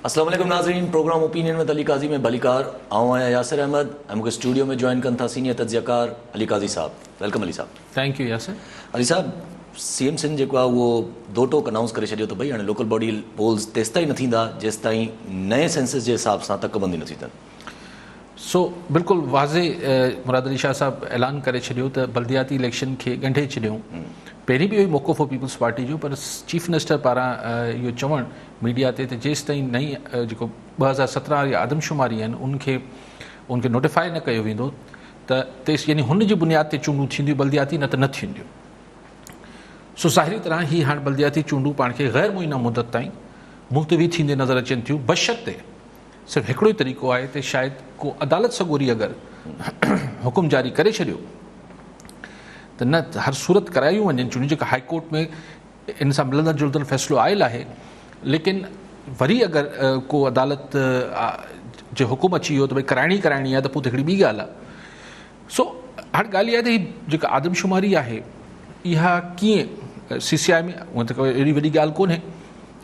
अस्सलाम वालेकुम नाज़रीन, प्रोग्राम ओपिनियन में अली काजी में बलिकार आऊँ आया यासिर अहमद ऐं मूंखे स्टूडियो में जॉइन कनि था सीनियर तजियाकार अली काजी साहब। वेलकम अली साहब। Thank you Yasir. अली साहब, CM सिंध जेको आहे उहो दो टोक अनाउंस करे छॾियो त भई हाणे लोकल बॉडी पोल्स तेसि ताईं न थींदा जेसि ताईं नए सेंसस जे हिसाब सां तकबंदी न थी अथनि। सो बिल्कुलु वाज़े मुराद अली शाह साहब ऐलान करे छॾियो त बल्दियाती इलेक्शन खे ॻंढे छॾियूं। पहिरीं बि इहो मौक़ो हो पीपल्स पार्टी जो, पर चीफ मिनिस्टर पारां इहो चवणु मीडिया ते त जेसि ताईं नई जेको 2017 वारी आदमशुमारी आहिनि उनखे नोटिफाई न कयो वेंदो त तेसि यानी हुन जी बुनियाद ते चूंडूं थींदियूं, बल्दियाती न त न थींदियूं। सो ज़ाहिरी तरह ही हाणे बल्दियाती चूंडूं पाण खे ग़ैर मुइना मुदत ताईं मुलतवी थींदे नज़र अचनि थियूं, बशर्ते सिर्फ़ु हिकिड़ो ई तरीक़ो आहे त शायदि को अदालत सॻोरी अगरि हुकुम जारी करे छॾियो त न हर सूरत करायूं वञनि चूंडियूं, जेका हाई कोर्ट में इन सां मिलंदड़ जुलंदड़ फ़ैसिलो आयल आहे। लेकिन वरी अगरि को अदालत जो हुकुम अची वियो त भई कराइणी आहे त पोइ त हिकिड़ी ॿी ॻाल्हि आहे। सो हाणे ॻाल्हि इहा आहे त हीअ जेका आदमशुमारी आहे इहा कीअं CCI में, हूअं त कोई अहिड़ी वॾी ॻाल्हि कोन्हे,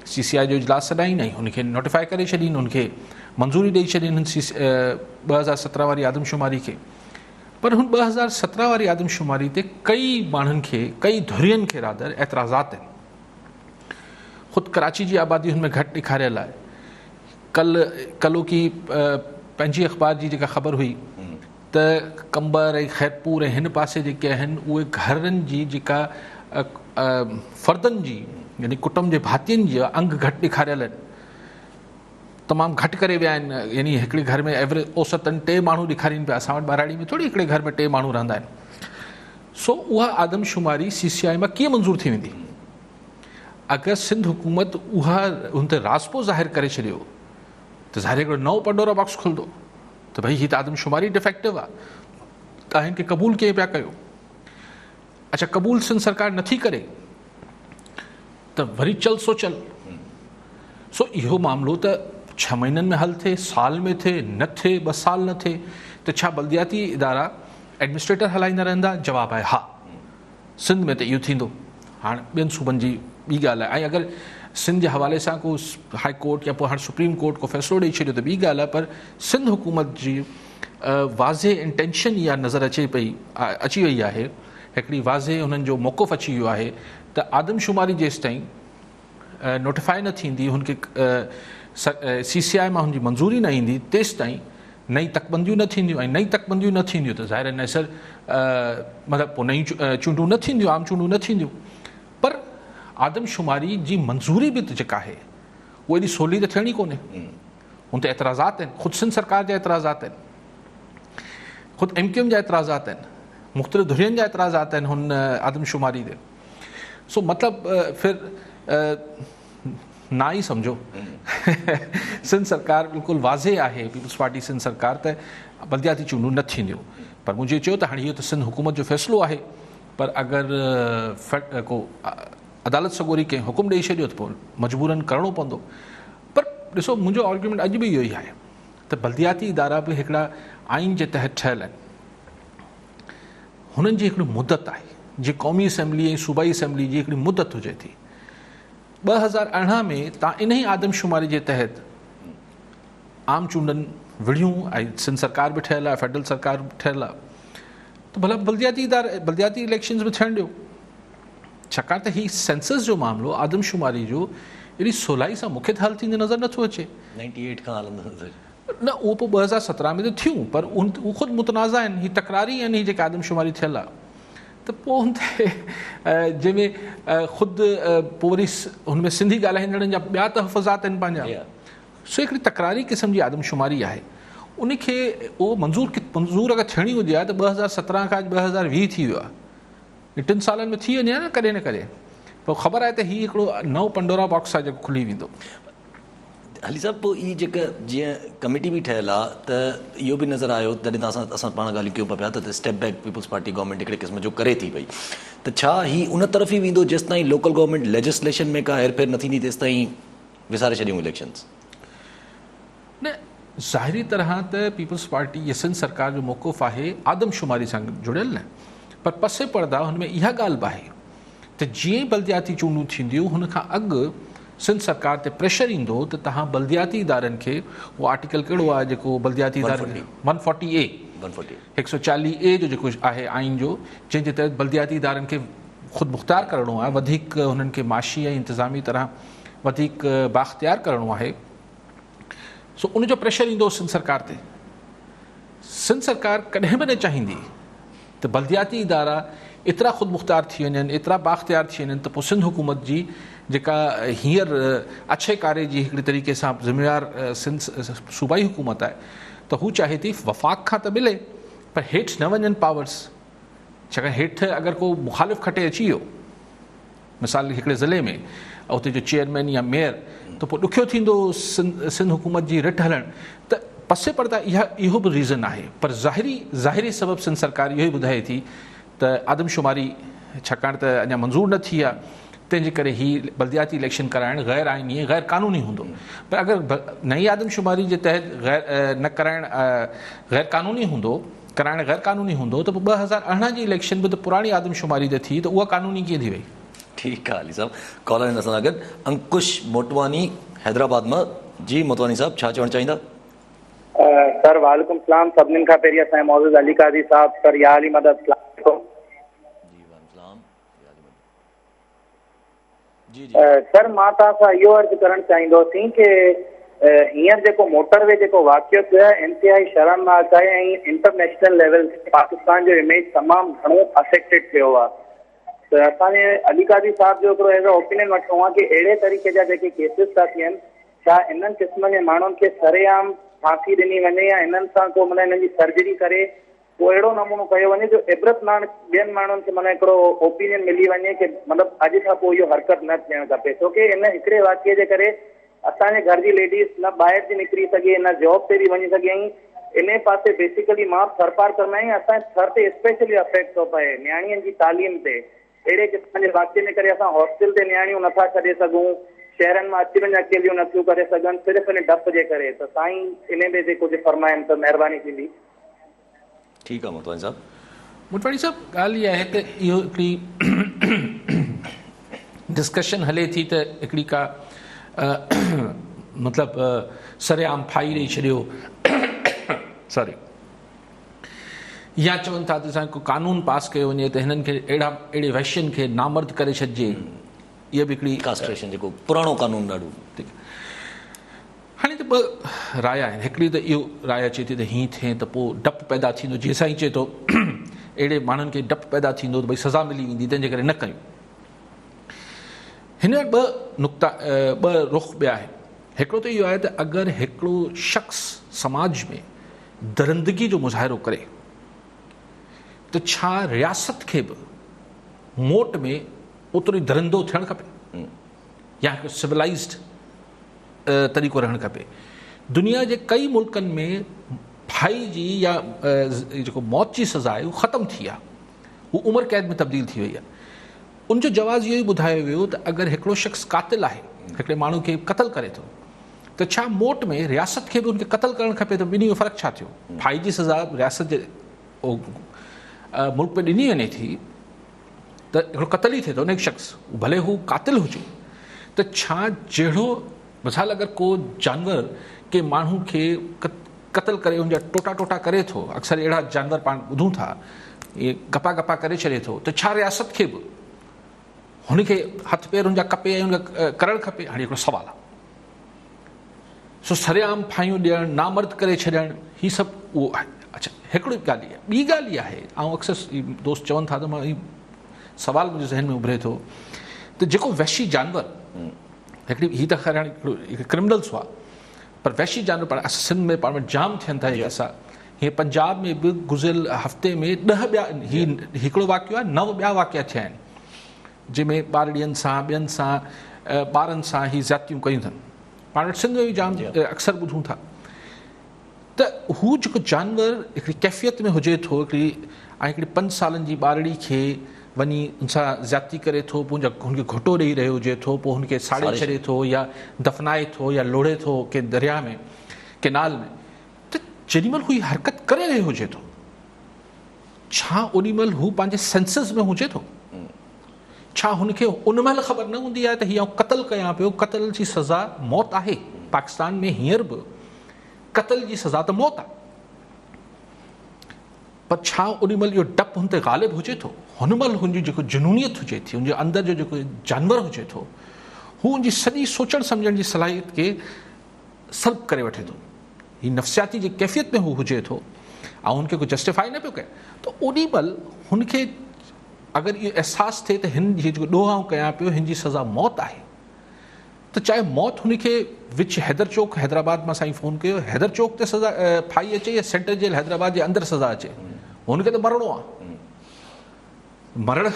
CCI जो इजलास सॾाईं ऐं हुनखे नोटिफाई करे छॾीनि, हुनखे मंज़ूरी ॾेई छॾीनि 2017 वारी आदमशुमारी खे। पर हुन 2017 वारी आदमशुमारी ते कई माण्हुनि खे, कई धुरियुनि खे रादर एतिराज़ात आहिनि। ख़ुदि कराची जी आबादी हुन में घटि ॾेखारियल आहे। कल्ह की पंहिंजी अख़बार जी जेका ख़बर हुई त कंबर ऐं खैरपुर ऐं हिन पासे जेके आहिनि उहे घरनि जी जेका फ़र्दनि जी यानी कुटुंब जे भातियुनि जा अंग घटि ॾेखारियल आहिनि, तमामु घटि करे विया आहिनि। यानी हिकिड़े घर में एवरेज औसतन 3 माण्हू ॾेखारीनि पिया। असां वटि ॿाराड़ी में थोरी हिकिड़े घर में 3 माण्हू रहंदा आहिनि। सो उहा आदमशुमारी CCI मां कीअं मंज़ूर थी वेंदी? अगरि सिंध हुकूमत उहा हुन ते राज़पो ज़ाहिर करे छॾियो त ज़ाहिर हिकिड़ो नओं पंडोरा बॉक्स खुलंदो त भई हीअ त आदमशुमारी डिफेक्टिव आहे, तव्हां हिनखे क़बूल कीअं पिया कयो? अच्छा, क़बूल सिंध सरकार नथी करे त वरी चल सो चल। सो इहो मामिलो त 6 महीननि में हल थिए, साल में थिए, न थिए, 2 साल न थिए, त छा बल्दियाती इदारा एडमिनिस्ट्रेटर हलाईंदा रहंदा? जवाबु आहे हा। सिंध में त इहो थींदो। हाणे ॿियनि सूबनि जी ॿी ॻाल्हि आहे। ऐं अगरि सिंध जे हवाले सां को हाई कोर्ट या पोइ हाणे सुप्रीम कोर्ट को फ़ैसिलो ॾेई छॾियो त ॿी ॻाल्हि आहे। पर सिंध हुकूमत जी वाज़े इंटेंशन इहा नज़र अची वई आहे, हिकिड़ी वाज़े हुननि जो मौक़ुफ़ अची वियो आहे त आदमशुमारी जेसि ताईं नोटिफाई न थींदी, हुनखे CCI मां हुनजी मंज़ूरी न ईंदी, तेसि ताईं नई तकबंदियूं न थींदियूं। ऐं नई तकबंदियूं न थींदियूं त ज़ाहिर नसर मतिलबु पोइ नयूं चूंडूं न थींदियूं, आम चूंडूं न थींदियूं। पर आदमशुमारी जी मंज़ूरी बि त जेका आहे उहा एॾी सवली त थियणी कोन्हे। हुन ते एतिराज़ात आहिनि, ख़ुदि सिंध सरकार जा एतिराज़ात आहिनि, ख़ुदि MQM जा एतिराज़ात आहिनि, मुख़्तलिफ़ धुरियुनि जा एतिराज़ात आहिनि हुन आदमशुमारी ते। सो मतिलबु फिर ना ई सम्झो सिंध सरकार बिल्कुलु वाज़े आहे, पीपल्स पार्टी सिंध सरकार, त बल्दियाती चूंडूं न थींदियूं। पर मुंहिंजो चयो त हाणे इहो त सिंध हुकूमत जो फ़ैसिलो आहे, पर अगरि को अदालत सॻोरी कंहिं हुकुम ॾेई छॾियो त पोइ मजबूरन करिणो पवंदो। पर ॾिसो, मुंहिंजो आर्ग्यूमेंट अॼु बि इहो ई आहे त बल्दियाती इदारा बि हिकिड़ा आइन जे तहत ठहियल आहिनि। हुननि जी हिकिड़ी मुदत आहे, जीअं क़ौमी असेंबली ऐं सूबाई असेंबली जी हिकिड़ी मुदत हुजे थी। 2018 में तव्हां इन ई आदमशुमारी जे तहत आम चूंडनि विढ़ियूं ऐं सिंध सरकार बि ठहियल आहे, फेडरल सरकार बि ठहियल आहे, त भला बल्दियाती इलेक्शन्स बि थियणु ॾियो। छाकाणि त हीउ सेंसस जो मामिलो आदमशुमारी जो एॾी सवलाई सां मूंखे त हल थींदे नज़र नथो अचे। 98 खां हलंदो न, उहो पोइ 2017 में त थियूं, पर उहे ख़ुदि मुतनाज़ा आहिनि, हीअ तकरारी आहिनि, हीअ जेका आदमशुमारी थियल आहे। त पोइ हुन ते जंहिंमें ख़ुदि पोइ वरी हुनमें सिंधी ॻाल्हाईंदड़नि जा ॿिया तहफ़ुज़ात आहिनि पंहिंजा। सो हिकिड़ी तकरारी क़िस्म जी आदमशुमारी आहे। उनखे उहो मंज़ूर अगरि थियणी हुजे आहे त 2017 खां 2020 थी वियो आहे, 3 सालनि में थी वञे हा न कॾहिं न कॾहिं। पोइ ख़बर आहे त हीउ हिकिड़ो नओं पंडोरा बॉक्स आहे जेको खुली वेंदो। अली साहब, पोइ इहा जेका जीअं कमेटी बि ठहियल आहे त इहो बि नज़र आयो जॾहिं असां पाण ॻाल्हियूं कयूं पिया त step back people's party government हिकिड़े क़िस्म जो करे थी पई, त छा ही उन तरफ़ ई वेंदो जेसि ताईं लोकल गवर्नमेंट लेजिस्लेशन में का हेरफेर न थींदी तेसि ताईं विसारे छॾियूं इलेक्शन्स? न, ज़ाहिरी तरह त पीपल्स पार्टी या सिंध सरकार जो मौक़ुफ़ आहे आदमशुमारी सां जुड़ियल न, पर पसे पर्दा हुन में इहा ॻाल्हि बि आहे त जीअं बल्दियाती चूंडूं थींदियूं हुन खां अॻु सिंध सरकार ते प्रेशर ईंदो त तव्हां बल्दियाती इदारनि खे, उहो आर्टिकल कहिड़ो आहे जेको बल्दियाती इदारनि 140A 140A जो जेको आहे आइन जो, जंहिंजे तहत बल्दियाती इदारनि खे ख़ुदि मुख़्तियार करिणो आहे, वधीक हुननि खे माशी ऐं इंतिज़ामी तरह वधीक बाख्तियार करिणो आहे। सो उनजो प्रेशर ईंदो सिंध सरकार ते। सिंध सरकार कॾहिं बि न चाहींदी त बल्दियाती इदारा एतिरा ख़ुदि मुख़्तियार थी वञनि, एतिरा बाख्तियार थी वञनि त पोइ सिंध हुकूमत जी जेका हींअर अछे कारे जी हिकिड़ी तरीक़े सां ज़िम्मेवार सिंध सूबाई हुकूमत आहे, त हू चाहे थी वफ़ाक़ खां त मिले पर हेठि न वञनि पावर्स। छाकाणि हेठि अगरि को मुखालिफ़ खटे अची वियो, मिसाल हिकिड़े ज़िले में उते जो चेयरमैन या मेयर, त पोइ ॾुखियो थींदो सिंध हुकूमत जी रिट हलणु। त पसे पर्दा इहो बि रीज़न आहे, पर ज़ाहिरी सबबु सिंध सरकार इहो ई ॿुधाए थी त आदमशुमारी छाकाणि त अञा मंज़ूर न थी आहे, तंहिंजे करे ही बल्दियाती इलेक्शन कराइणु गैर आइनी गैर क़ानूनी हूंदो। पर अगरि नई आदमशुमारी जे तहत न कराइणु गैर क़ानूनी हूंदो, कराइणु गैर क़ानूनी हूंदो, त पोइ 2018 जी इलेक्शन बि त पुराणी आदमशुमारी ते थी, त उहा क़ानूनी कीअं थी वई? ठीकु आहे अली साहब, कॉलर आहिनि असां सां गॾु। अंकुश मोटवानी हैदराबाद मां। जी मोटवानी साहब, छा चवणु चाहींदा? सर वालेकुम सलाम। सभिनीनि खां पहिरीं असांजे मौजूद अली काज़ी साहब, सर या अली मदद सर, मां तव्हां सां इहो अर्ज़ु करणु चाहींदोसीं कि हींअर जेको मोटरवे जेको वाक़ियो थियो आहे इंतिहाई शर्मनाक आहे ऐं इंटरनेशनल लेवल ते पाकिस्तान जो इमेज तमामु घणो अफेक्टेड थियो आहे। त असांजे अली काज़ी साहब जो हिकिड़ो अहिड़ो ओपिनियन वठिणो आहे कि अहिड़े तरीक़े जा जेके केसिस था थियनि, छा इन्हनि क़िस्म जे माण्हुनि खे सरेआम फांसी ॾिनी वञे या इन्हनि सां को माना हिननि जी सर्जरी करे पोइ अहिड़ो नमूनो कयो वञे जो इबरतनाक ॿियनि माण्हुनि खे माना हिकिड़ो ओपिनियन मिली वञे कि मतिलबु अॼु खां पोइ इहो हरकत न थियणु खपे। छोकी इन हिकिड़े वाक़िए जे करे असांजे घर जी लेडीज़ न ॿाहिरि थी निकिरी सघे, न जॉब ते बि वञी सघे। इन पासे बेसिकली मां थरपार कंदा आहियूं, असांजे थर ते स्पेशली अफेक्ट थो पए नियाणियुनि जी तालीम ते। अहिड़े क़िस्म जे वाक़िए जे करे असां हॉस्टल ते नियाणियूं नथा छॾे सघूं, शहरनि मां अची वञु अकेलियूं नथियूं करे सघनि, सिर्फ़ु इन डप जे करे। त साईं इन में जे कुझु फरमाइनि त महिरबानी थींदी। ठीकु आहे मोटवानी साहब। मोटवानी साहब, ॻाल्हि इहा आहे त इहो हिकिड़ी डिस्कशन हले थी त हिकिड़ी का मतिलबु सरेआम फाई ॾेई छॾियो सॉरी, या चवनि था त असां को कानून पास कयो वञे त हिननि खे अहिड़े वैश्यनि खे नामर्द करे छॾिजे। इहा बि हिकिड़ी कास्ट्रेशन जेको पुराणो कानून ॾाढो। हाणे त ॿ राय आहिनि। हिकिड़ी त इहो राय अचे थी त हीअं थिए त पोइ डपु पैदा थींदो, जीअं साईं चए थो अहिड़े माण्हुनि खे डपु पैदा थींदो त भई सज़ा मिली वेंदी, तंहिंजे करे न कयूं। हिन वटि ॿ रुख़ ॿिया आहिनि। हिकिड़ो त इहो आहे त अगरि हिकिड़ो शख़्स समाज में दरिंदगी जो मुज़ाहिरो करे त छा रियासत खे बि मोट में ओतिरो ई दरिंदो थियणु खपे या हिकु सिविलाइज़्ड तरीक़ो रहणु खपे? दुनिया जे कई मुल्कनि में फाई जी या जेको मौत जी सज़ा आहे उहो ख़तमु थी आहे, उहा उमिरि क़ैद में तब्दील थी वई आहे। उनजो जवाज़ इहो ई ॿुधायो वियो त अगरि हिकिड़ो शख़्स क़ातिल आहे, हिकिड़े माण्हू खे क़तलु करे थो, त छा मोट में रियासत खे बि उनखे क़तलु करणु खपे? त ॿिन्ही जो फ़र्क़ु छा थियो? फाई जी सज़ा रियासत जे मुल्क में ॾिनी वञे थी त हिकिड़ो क़तल ई थिए थो न हिकु शख़्स, भले हू क़ातिल हुजे, त छा जहिड़ो मिसाल अगरि को जानवर के माण्हू खे क़तल करे उनजा टोटा टोटा करे थो, अक्सर अहिड़ा जानवर पाण ॿुधूं था, इहे गपा गपा करे छॾे थो, त छा रियासत खे बि हुनखे हथ पेर हुनजा कपे ऐं हुनखे करणु खपे? हाणे हिकिड़ो सुवालु आहे। सो सरेआम फायूं ॾियणु, नामर्द करे छॾणु, हीअ सभु उहो आहे। अच्छा, हिकिड़ी ॻाल्हि इहा। ॿी ॻाल्हि इहा आहे, ऐं अक्सर दोस्त चवनि था त मां हीउ सुवालु मुंहिंजे ज़हन में उभरे थो त जेको वहशी जानवर, हिकिड़ी हीअ त ख़ैर हाणे हिकु क्रिमिनल्स हुआ, पर वहशी जानवर पाण सिंध में पाण वटि जाम थियनि था। असां हीअं पंजाब में बि गुज़िरियल हफ़्ते में 10 ॿिया, हीउ हिकिड़ो वाक़ियो आहे, 9 ॿिया वाक़िया थिया आहिनि जंहिंमें ॿारड़ियुनि सां, ॿियनि सां, ॿारनि सां हीअ ज़्यादतियूं कयूं अथनि। पाण वटि सिंध में बि जाम अक्सर ॿुधूं था। त हू जेको जानवर हिकिड़ी कैफ़ियत में हुजे थो, हिकिड़ी 5 सालनि जी ॿारड़ी खे वञी उन सां ज़्यादती करे थो, पोइ हुनखे घुटो ॾेई रहियो हुजे थो, पोइ हुनखे साड़े छॾे थो या दफ़नाए थो या लोड़े थो के दरिया में, केनाल में, त जेॾीमहिल हू हरकत करे रहियो हुजे थो, छा ओॾीमहिल हू पंहिंजे सेंसिस में हुजे थो? छा हुनखे उन महिल ख़बर न हूंदी आहे त हीअ आउं क़तल कयां पियो, क़तल जी सज़ा मौत आहे। पाकिस्तान में हींअर बि क़तल जी सज़ा त मौत आहे, पर छा उन महिल इहो डपु हुन ते ग़ालिब हुजे थो? हुन महिल हुनजी जेको जुनूनियत हुजे थी, हुनजे अंदरि जो जेको जानवर हुजे थो, हू हुनजी सॼी सोचण सम्झण जी सलाहियत खे सल्ब करे वठे थो। हीअ नफ़्सियाती जी कैफ़ियत में हू हुजे थो ऐं हुनखे को जस्टिफाई न पियो कए, त ओॾी महिल हुनखे अगरि इहो अहसासु थिए त हिन जी जेको ॾोह आउं कयां पियो हिन जी सज़ा मौत आहे, त चाहे मौत हुनखे विच हैदर चौक हैदराबाद मां साईं फ़ोन कयो, हैदर चौक ते सज़ा फाई अचे या सेंट्रल जेल हैदराबाद जे अंदरि सज़ा अचे, हुनखे त मरणो आहे। मरण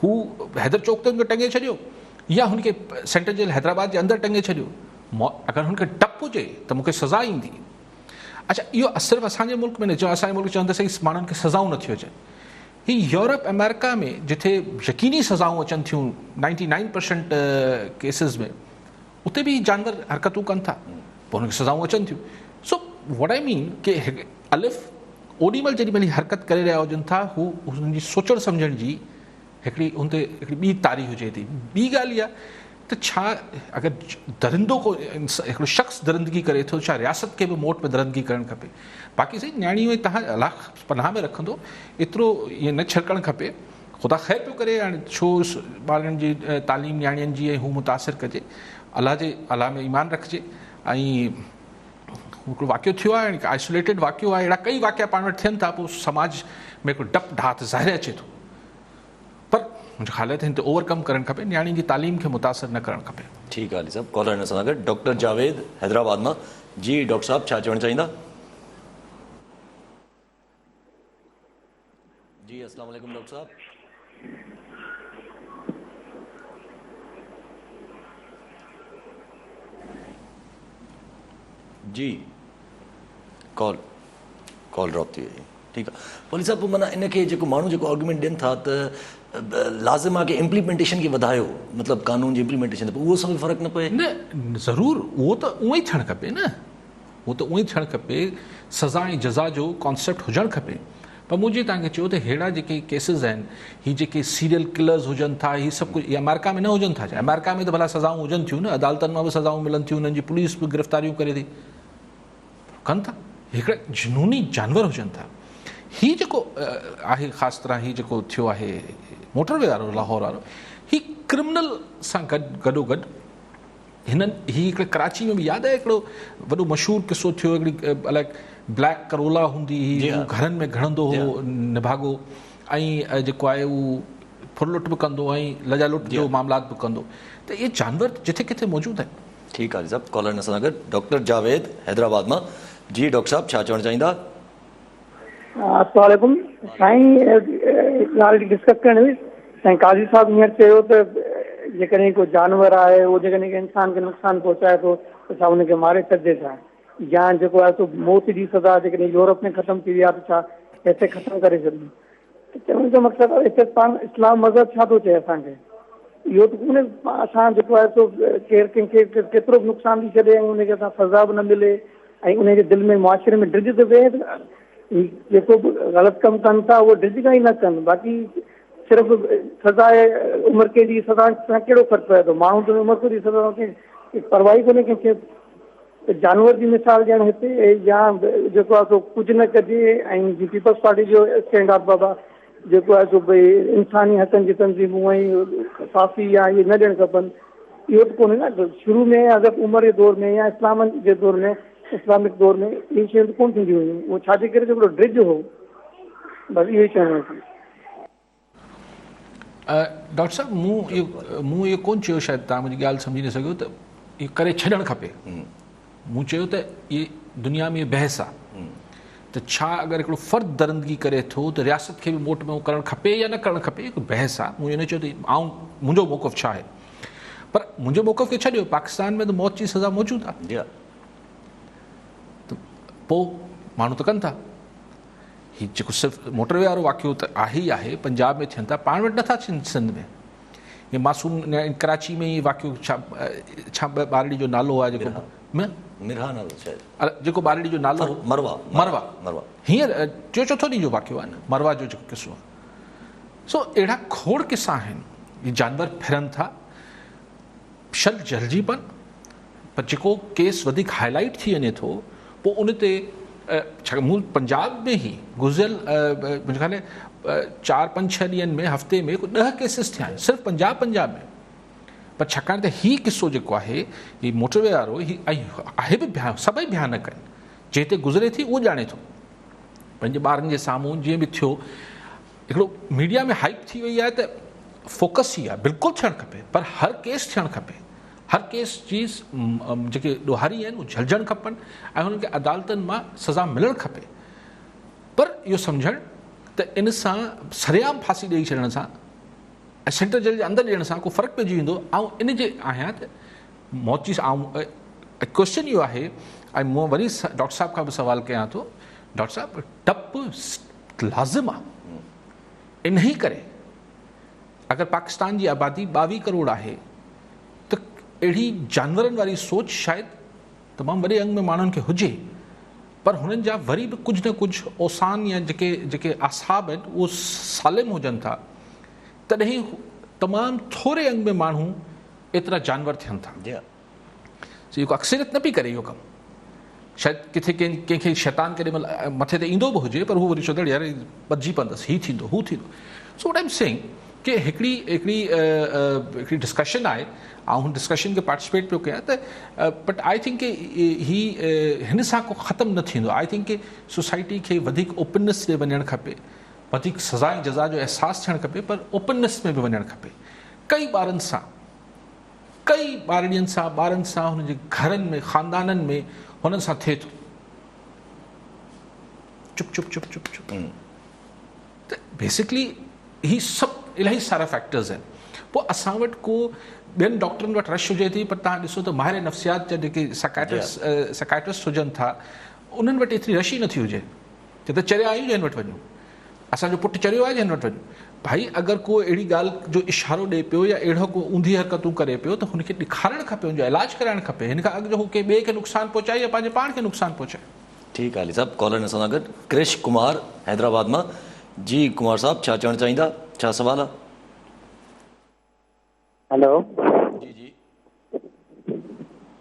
हू हैदर चौक ते हुनखे टंगे छॾियो या हुनखे सेंट्रल जेल हैदराबाद जे अंदरि टंगे छॾियो, अगरि हुनखे डपु हुजे त मूंखे सज़ा ईंदी। अच्छा, इहो सिर्फ़ु असांजे मुल्क में न, जो असांजे मुल्क चवंदासीं माण्हुनि खे सज़ाऊं नथियूं अचनि। हीअ यूरोप अमेरिका में जिथे यकीनी सज़ाऊं अचनि थियूं 99% केसिस में, उते बि जानवर हरकतूं कनि था, पोइ हुनखे सज़ाऊं अचनि थियूं। सो व्हाट आई मीन कि अलिफ़ ओॾी महिल जेॾी महिल हरकत करे रहिया हुजनि था, हू हुननि जी सोचण सम्झण जी हिकिड़ी हुन ते हिकिड़ी ॿी तारी हुजे थी। ॿी ॻाल्हि इहा त छा अगरि दरिंदो को हिकिड़ो शख़्स दरिंदगी करे थो, छा रियासत खे बि मोट में दरिंदगी करणु खपे? बाक़ी साईं न्याणियूं तव्हां अलाह पनाह में रखंदो, एतिरो ईअं न छिड़कणु खपे। ख़ुदा ख़ैर पियो करे, हाणे छो ॿारनि जी तालीम न्याणियुनि जी ऐं हू मुतासिर कजे। अलाह में ईमान रखिजे। ऐं हिकिड़ो वाक़ियो थियो आहे, आइसोलेटेड वाक़ियो आहे, अहिड़ा कई वाक़िया पाण वटि थियनि था, पोइ समाज में हिकिड़ो डपु ढात ज़ाहिर अचे थो, पर मुंहिंजो ख़्याल आहे त हिन ते ओवरकम करणु खपे, न्याणियुनि जी तालीम खे मुतासिर न करणु खपे। ठीकु आहे अली साहब, कॉलर हिन सां गॾु डॉक्टर जावेद हैदराबाद मां। जी डॉक्टर साहब, छा चवणु चाहींदा? जी अस्सलाम वालेकुम डॉक्टर साहब। जी कॉल ड्रॉप थी वई। ठीकु आहे पोली साहब, पोइ माना इनखे जेको माण्हू जेको आर्गुमेंट ॾियनि था त लाज़िम आहे कि इम्प्लीमेंटेशन खे वधायो, मतिलबु कानून जी इम्प्लीमेंटेशन, त पोइ उहो समय फ़र्क़ु न पए? न ज़रूरु, उहो त उअं ई थियणु खपे न, उहो त उअं ई थियणु खपे। सज़ा ऐं जज़ा जो कॉन्सेप्ट हुजणु खपे। पर मुंहिंजे तव्हांखे चयो त अहिड़ा जेके केसिस आहिनि, हीअ जेके सीरियल किलर्स हुजनि था, हीअ सभु कुझु अमेरिका में न हुजनि था। अमेरिका में त भला सज़ाऊं हुजनि थियूं न, अदालतनि मां बि सज़ाऊं मिलनि थियूं, उन्हनि जी पुलिस बि गिरफ़्तारियूं करे थी, कनि था। हिकिड़ा जुनूनी जानवर हुजनि था। हीअ जेको आहे ख़ासि तरह हीअ जेको थियो आहे मोटरवे वारो, लाहौर वारो, हीअ क्रिमिनल सां गॾोगॾु हिननि हिकिड़े कराची में बि यादि आहे हिकिड़ो वॾो मशहूरु किसो थियो, हिकिड़ी अलाए ब्लैक करोला हूंदी हुई, घरनि में घणंदो हो निभागो, ऐं जेको आहे उहो फुरलुट बि कंदो ऐं लजालुट जो मामलात बि कंदो। त इहे जानवर जिथे किथे मौजूदु आहिनि। ठीकु आहे साहब, कॉलर हिन सां गॾु डॉक्टर जावेद हैदराबाद मां। जी डॉक्टर साहब, छा चवणु चाहींदा? अस्सलाम वालेकुम साईं, ॻाल्हि डिस्कस करणी हुई। साईं काज़ी साहब हींअर चयो त जेकॾहिं को जानवर आहे उहो जेकॾहिं इंसान खे नुक़सानु पहुचाए थो त छा हुनखे मारे छॾिजे छा, या जेको आहे सो मौत जी सज़ा जेकॾहिं यूरोप में ख़तमु थी वई आहे त छा हिते ख़तमु करे छॾियो? चवण जो मक़सदु आहे हिते पाण इस्लाम मज़हब छा थो चए असांखे? इहो त कोन्हे असां जेको आहे सो केरु कंहिंखे केतिरो बि नुक़सानु थी छॾे ऐं उनखे असां सज़ा बि न मिले ऐं उनजे दिलि में मुआशिरे में ड्रिज थो वेहे, जेको बि ग़लति कमु कनि था उहो ड्रिज खां ई न कनि। बाक़ी सिर्फ़ु सज़ा उमिरि कैद जी सज़ा सां कहिड़ो फ़र्क़ु पए थो? माण्हू त उमिरि कैद जी सज़ा खे परवाही कोन्हे कंहिंखे। जानवर जी मिसाल ॾियणु हिते या जेको आहे सो कुझु न कजे। ऐं जी पीपल्स पार्टी जो स्टैंड आहे बाबा जेको आहे सो भई इंसानी हक़नि जी तंज़ीमूं ऐं फांसी या इहे न ॾियणु खपनि, इहो त कोन्हे न। शुरू में अगरि उमिरि जे दौर में या इस्लाम जे दौर में, इस्लामिक दौर में इहे शयूं त कोन थींदियूं हुयूं। उहो छाजे करे हिकिड़ो ड्रिज हो, बसि इहो ई चवणो आहे। डॉक्टर साहब, मूं इहो कोन चयो, शायदि तव्हां मुंहिंजी ॻाल्हि सम्झी न सघो, त इहो करे छॾणु खपे। मूं चयो त इहे दुनिया में बहस आहे त छा अगरि हिकिड़ो फ़र्द दरिंदगी करे थो त रियासत खे बि मोट में करणु खपे या न करणु खपे, हिकु बहस आहे। मूं इहो न चयो त मुंहिंजो मौक़िफ़ छा आहे, पर मुंहिंजो मौक़िफ़ खे छॾियो, पाकिस्तान में त मौत जी सज़ा मौजूदु आहे, त पोइ माण्हू त कनि था। हीउ जेको सिर्फ़ु मोटरवे वारो वाक़ियो त आहे ई आहे, पंजाब में थियनि था, पाण वटि नथा थियनि सिंध में। हे मासूम कराची में ई वाक़ियो, छा ॿारड़ी जो नालो आहे जेको जेको ॿारड़ी जो नालो मरवा, हींअर टियों चोथों ॾींहं जो वाक़ियो आहे न, मरवा जो जेको किसो आहे। सो अहिड़ा खोड़ किसा आहिनि ये जानवर फिरनि था, शल जलजीपन, पर जेको केस वधीक हाईलाइट थी वञे थो पोइ उन ते मूल पंजाब में ही गुज़िरियल मुंहिंजे ख़्याल 4-5-6 ॾींहंनि में हफ़्ते में 10 केसिस थिया आहिनि सिर्फ़ु पंजाब में। पर छाकाणि त हीउ किस्सो जेको आहे हीउ मोटरवे वारो ही आहे बि सभई भयानक आहिनि, जंहिं ते गुज़रे थी उहो ॼाणे थो। पंहिंजे ॿारनि जे साम्हूं जीअं बि थियो, हिकिड़ो मीडिया में हाइप थी वई आहे त फोकस ई आहे, बिल्कुलु थियणु खपे, पर हर केस थियणु खपे, हर केस जी जेके ॾोहारी आहिनि उहे झलझणु खपनि ऐं हुननि खे अदालतनि मां सज़ा मिलणु खपे। पर इहो सम्झणु त इन सां सरेआम फांसी ॾेई छॾण सां ऐं सेंट्रल जेल जे अंदरि ॾियण सां को फ़र्क़ु पइजी वेंदो। ऐं इन जे आहियां त मौत जी क्वेश्चन इहो आहे, ऐं मूं वरी डॉक्टर साहिब खां बि सुवाल कयां थो, डॉक्टर साहिब डपु लाज़िम आहे, इन ई करे अगरि पाकिस्तान जी आबादी 22 करोड़ आहे त अहिड़ी जानवरनि वारी सोच शायदि तमामु वॾे अंग में माण्हुनि खे हुजे, पर हुननि जा वरी बि कुझु न कुझु ओसान या जेके आसाब आहिनि उहो सालिम हुजनि था, तॾहिं तमामु थोरे अंग में माण्हू एतिरा जानवर थियनि था। जेको अक्सरियत न पई करे इहो कमु, शायदि किथे कंहिंखे शैतान केॾी महिल मथे ते ईंदो बि हुजे, पर हू वरी चवंदड़ यार बदिजी पवंदसि, हीउ थींदो हू थींदो। So what I am saying कि हिकिड़ी डिस्कशन आहे ऐं हुन डिस्कशन खे पार्टिसिपेट पियो कयां त बट आई थिंक कि हिन सां को ख़तमु न थींदो। आई थिंक कि सोसाइटी खे वधीक ओपननेस ॾे वञणु खपे, वधीक सज़ा ऐं जज़ा जो अहसासु थियणु खपे, पर ओपननेस में बि वञणु खपे। कई ॿारनि सां, कई ॿारड़ियुनि सां, ॿारनि सां, हुननि जे घरनि में, ख़ानदाननि में हुननि सां थिए थो, चुप चुप चुप चुप चुप। त बेसिकली ही सभु इलाही सारा फैक्टर्स आहिनि। पोइ असां वटि को ॿियनि डॉक्टरनि वटि रश हुजे थी, पर तव्हां ॾिसो त माहिर नफ़्सियात जा जेके साइकाट्रिस्ट हुजनि था, उन्हनि वटि एतिरी रश ई नथी हुजे। छो त चरिया आहियूं जंहिं वटि वञूं, असांजो पुटु चरियो आहे जंहिं वटि वञूं। भाई अगरि को अहिड़ी ॻाल्हि जो इशारो ॾे पियो या अहिड़ो को ऊंधी हरकतूं करे पियो त हुनखे ॾेखारणु खपे, हुनजो इलाजु कराइणु खपे, हिन खां अॻु जो हू कंहिं ॿिए खे नुक़सानु पहुचाए या पंहिंजे पाण खे नुक़सानु पहुचाए। ठीकु आहे अली साहब, कॉलर असां सां गॾु क्रिश कुमार हैदराबाद मां। जी कुमार साहब, छा चवणु चाहींदा, छा सवाल आहे? हेलो जी जी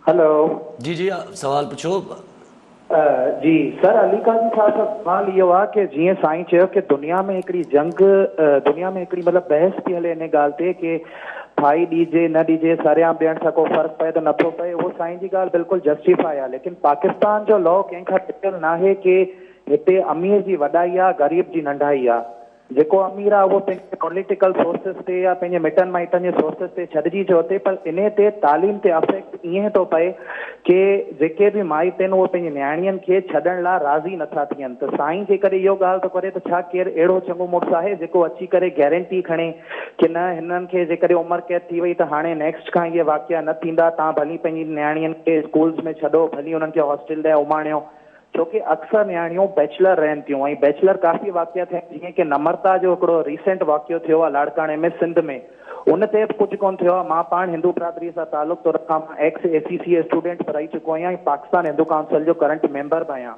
हेलो जी जी सवाल पुछो। जी सर, अली काज़ी साहब सां सवाल इहो आहे कि जीअं साईं चयो कि दुनिया में हिकिड़ी जंग, दुनिया में हिकिड़ी मतिलबु बहस थी हले इन ॻाल्हि ते कि फाई ॾिजे न ॾिजे, सरेआम ॾियण सां को फ़र्क़ु पए त नथो पए, उहो साईं जी ॻाल्हि बिल्कुलु जस्टिफाई आहे। लेकिन पाकिस्तान जो लॉ कंहिंखां टिकियल न आहे कि हिते अमीर जी वॾाई आहे, ग़रीब जी नंढाई आहे। जेको अमीर आहे उहो पंहिंजे पॉलिटिकल सोर्सिस ते या पंहिंजे मिटनि माइटनि जे सोर्सिस ते छॾिजी थो अचे, पर इन ते तालीम ते अफेक्ट ईअं थो पए कि जेके बि माइट आहिनि उहे पंहिंजी न्याणियुनि खे छॾण लाइ राज़ी नथा थियनि। त साईं जे करे इहो ॻाल्हि थो करे त छा केरु अहिड़ो चङो मुड़ुसु आहे जेको अची करे गारंटी खणे कि न हिननि खे जेकॾहिं उमिरि क़ैद थी वई त हाणे नेक्स्ट खां इहे वाक़िया न थींदा, तव्हां भली पंहिंजी न्याणियुनि खे स्कूल्स में छॾो, भली हुननि खे हॉस्टल ॾे उमाणियो, छोकी अक्सर न्याणियूं बैचलर रहनि थियूं ऐं बैचलर काफ़ी वाक़िया थिया आहिनि। जीअं कि नम्रता जो हिकिड़ो रीसेंट वाक़ियो थियो आहे लाड़काणे में सिंध में, उन ते बि कुझु कोन थियो आहे। मां पाण हिंदू बिरादरी सां तालुक़ थो रखां, मां एक्स ACCA स्टूडेंट बि रही चुको आहियां ऐं पाकिस्तान हिंदू काउंसिल जो करंट मेंबर बि आहियां,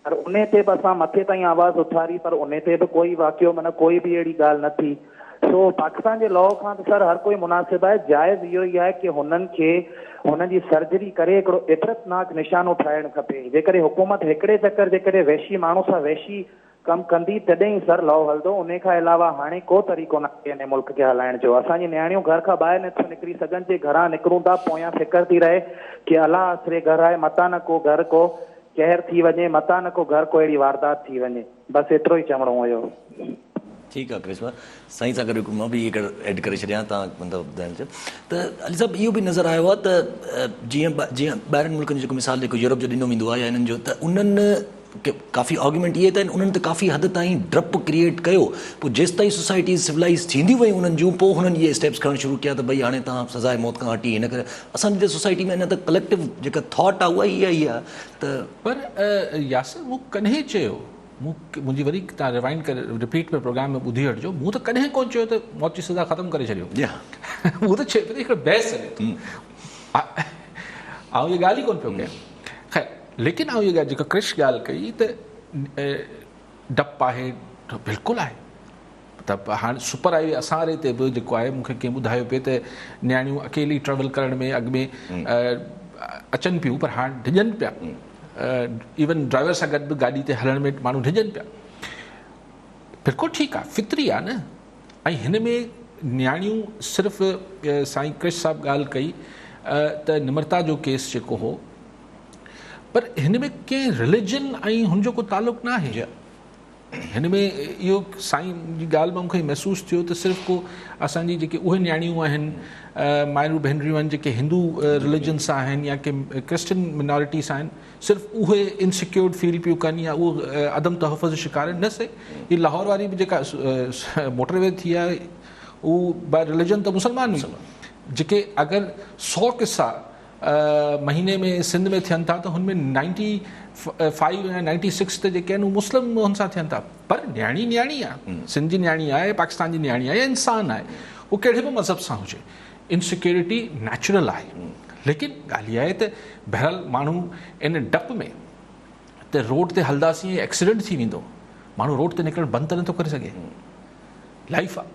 पर उन ते बि असां मथे ताईं आवाज़ उथारी, पर उन ते बि कोई वाक़ियो माना कोई बि अहिड़ी ॻाल्हि न थी। सो पाकिस्तान जे लॉ खां त सर हर कोई मुनासिब आहे, जाइज़ इहो ई आहे कि हुननि खे हुननि जी सर्जरी करे हिकिड़ो इबरतनाक निशानो ठाहिणु खपे। जेकॾहिं हुकूमत हिकिड़े चकर जेकॾहिं वैशी माण्हू सां वैशी कमु कंदी तॾहिं सर लॉ हलंदो, उन खां अलावा हाणे को तरीक़ो न आहे हिन मुल्क खे हलाइण जो। असांजी न्याणियूं घर खां ॿाहिरि नथियूं निकिरी सघनि, जे घरां निकिरूं था पोयां फिकर थी रहे कि अलाह आसरे घर आहे, मता न को घर को कहर थी वञे, मता न को घर को अहिड़ी वारदात थी वञे। बसि एतिरो ई चवणो हुयो। ठीकु आहे कृष्णा, साईं सां गॾु मां बि इहे एड करे छॾियां, तव्हां मतिलबु ॿुधाइण चाहियो त अली साहिबु इहो बि नज़र आयो आहे त जीअं ॿाहिरनि मुल्कनि जो जेको मिसाल जेको यूरोप जो ॾिनो वेंदो आहे या हिननि जो, त उन्हनि काफ़ी आर्ग्यूमेंट इहे त उन्हनि त काफ़ी हद ताईं डपु क्रिएट कयो, पोइ जेसि ताईं सोसाइटीज़ सिविलाइज़ थींदी वयूं उन्हनि जूं, पोइ हुननि इहे स्टेप्स खणणु शुरू कया त भई हाणे तव्हां सज़ाए मौत खां हटी। हिन करे असांजी त सोसाइटी में अञा त कलेक्टिव जेका थॉट आहे उहा इहा ई आहे। त पर यासिर मूं कॾहिं चयो, मुंहिंजी वरी तव्हां रिवाइंड करे रिपीट में प्रोग्राम में ॿुधी वठिजो, मूं त कॾहिं कोन चयो त मौत जी सज़ा ख़तमु करे छॾियो। मूं त चयो हिकिड़ो बहस हले थो, आउं इहा ॻाल्हि ई कोन पियो कयां। ख़ैर, लेकिन आउं इहा ॻाल्हि जेका क्रिश ॻाल्हि कई त डपु आहे, बिल्कुलु आहे, त हाणे सुपर हाईवे असांजे ते बि जेको आहे मूंखे कंहिं ॿुधायो पिए त नियाणियूं अकेली ट्रेवल करण में अॻु में अचनि पियूं पर हाणे डिॼनि पिया इवन ड्राइवर सां गॾु बि गाॾी ते हलण में माण्हू डिॼनि पिया। बिल्कुलु ठीकु आहे, फितरी आहे न। ऐं हिन में नियाणियूं सिर्फ़ु साईं कृष साहिबु ॻाल्हि कई त निमरता जो केस जेको हो, पर हिन में कंहिं रिलीजन ऐं हुनजो को तालुक़ु न आहे। हिन में इहो साईं जी ॻाल्हि में मूंखे महसूसु थियो त सिर्फ़ु को असांजी जेके उहे नियाणियूं आहिनि माइरूं भेनरियूं आहिनि जेके हिंदू रिलीजन सां आहिनि या के क्रिश्चियन मिनॉरिटीज़ आहिनि, सिर्फ़ु उहे इनसिक्योर्ड फील पियूं कनि या उहो अदम तहफ़ुज़ शिकार आहिनि। न से ही लाहौर वारी बि जेका मोटरवे थी आहे उहो बाय रिलीजन त मुस्लमान हुई, जेके अगरि 100 किसा महीने में सिंध में थियनि था त हुनमें 95 या 96 त जेके आहिनि उहे मुस्लिम हुन सां थियनि था। पर नियाणी नियाणी आहे, सिंध जी नियाणी आहे, पाकिस्तान जी नियाणी आहे या इंसानु आहे, उहो कहिड़े बि मज़हब सां हुजे, इनसिक्योरिटी नेचुरल आहे। लेकिन ॻाल्हि इहा आहे त बहरहाल माण्हू इन डप में त रोड ते हलंदासीं एक्सीडेंट थी वेंदो, माण्हू रोड ते निकिरणु बंदि त नथो करे सघे। लाइफ आहे,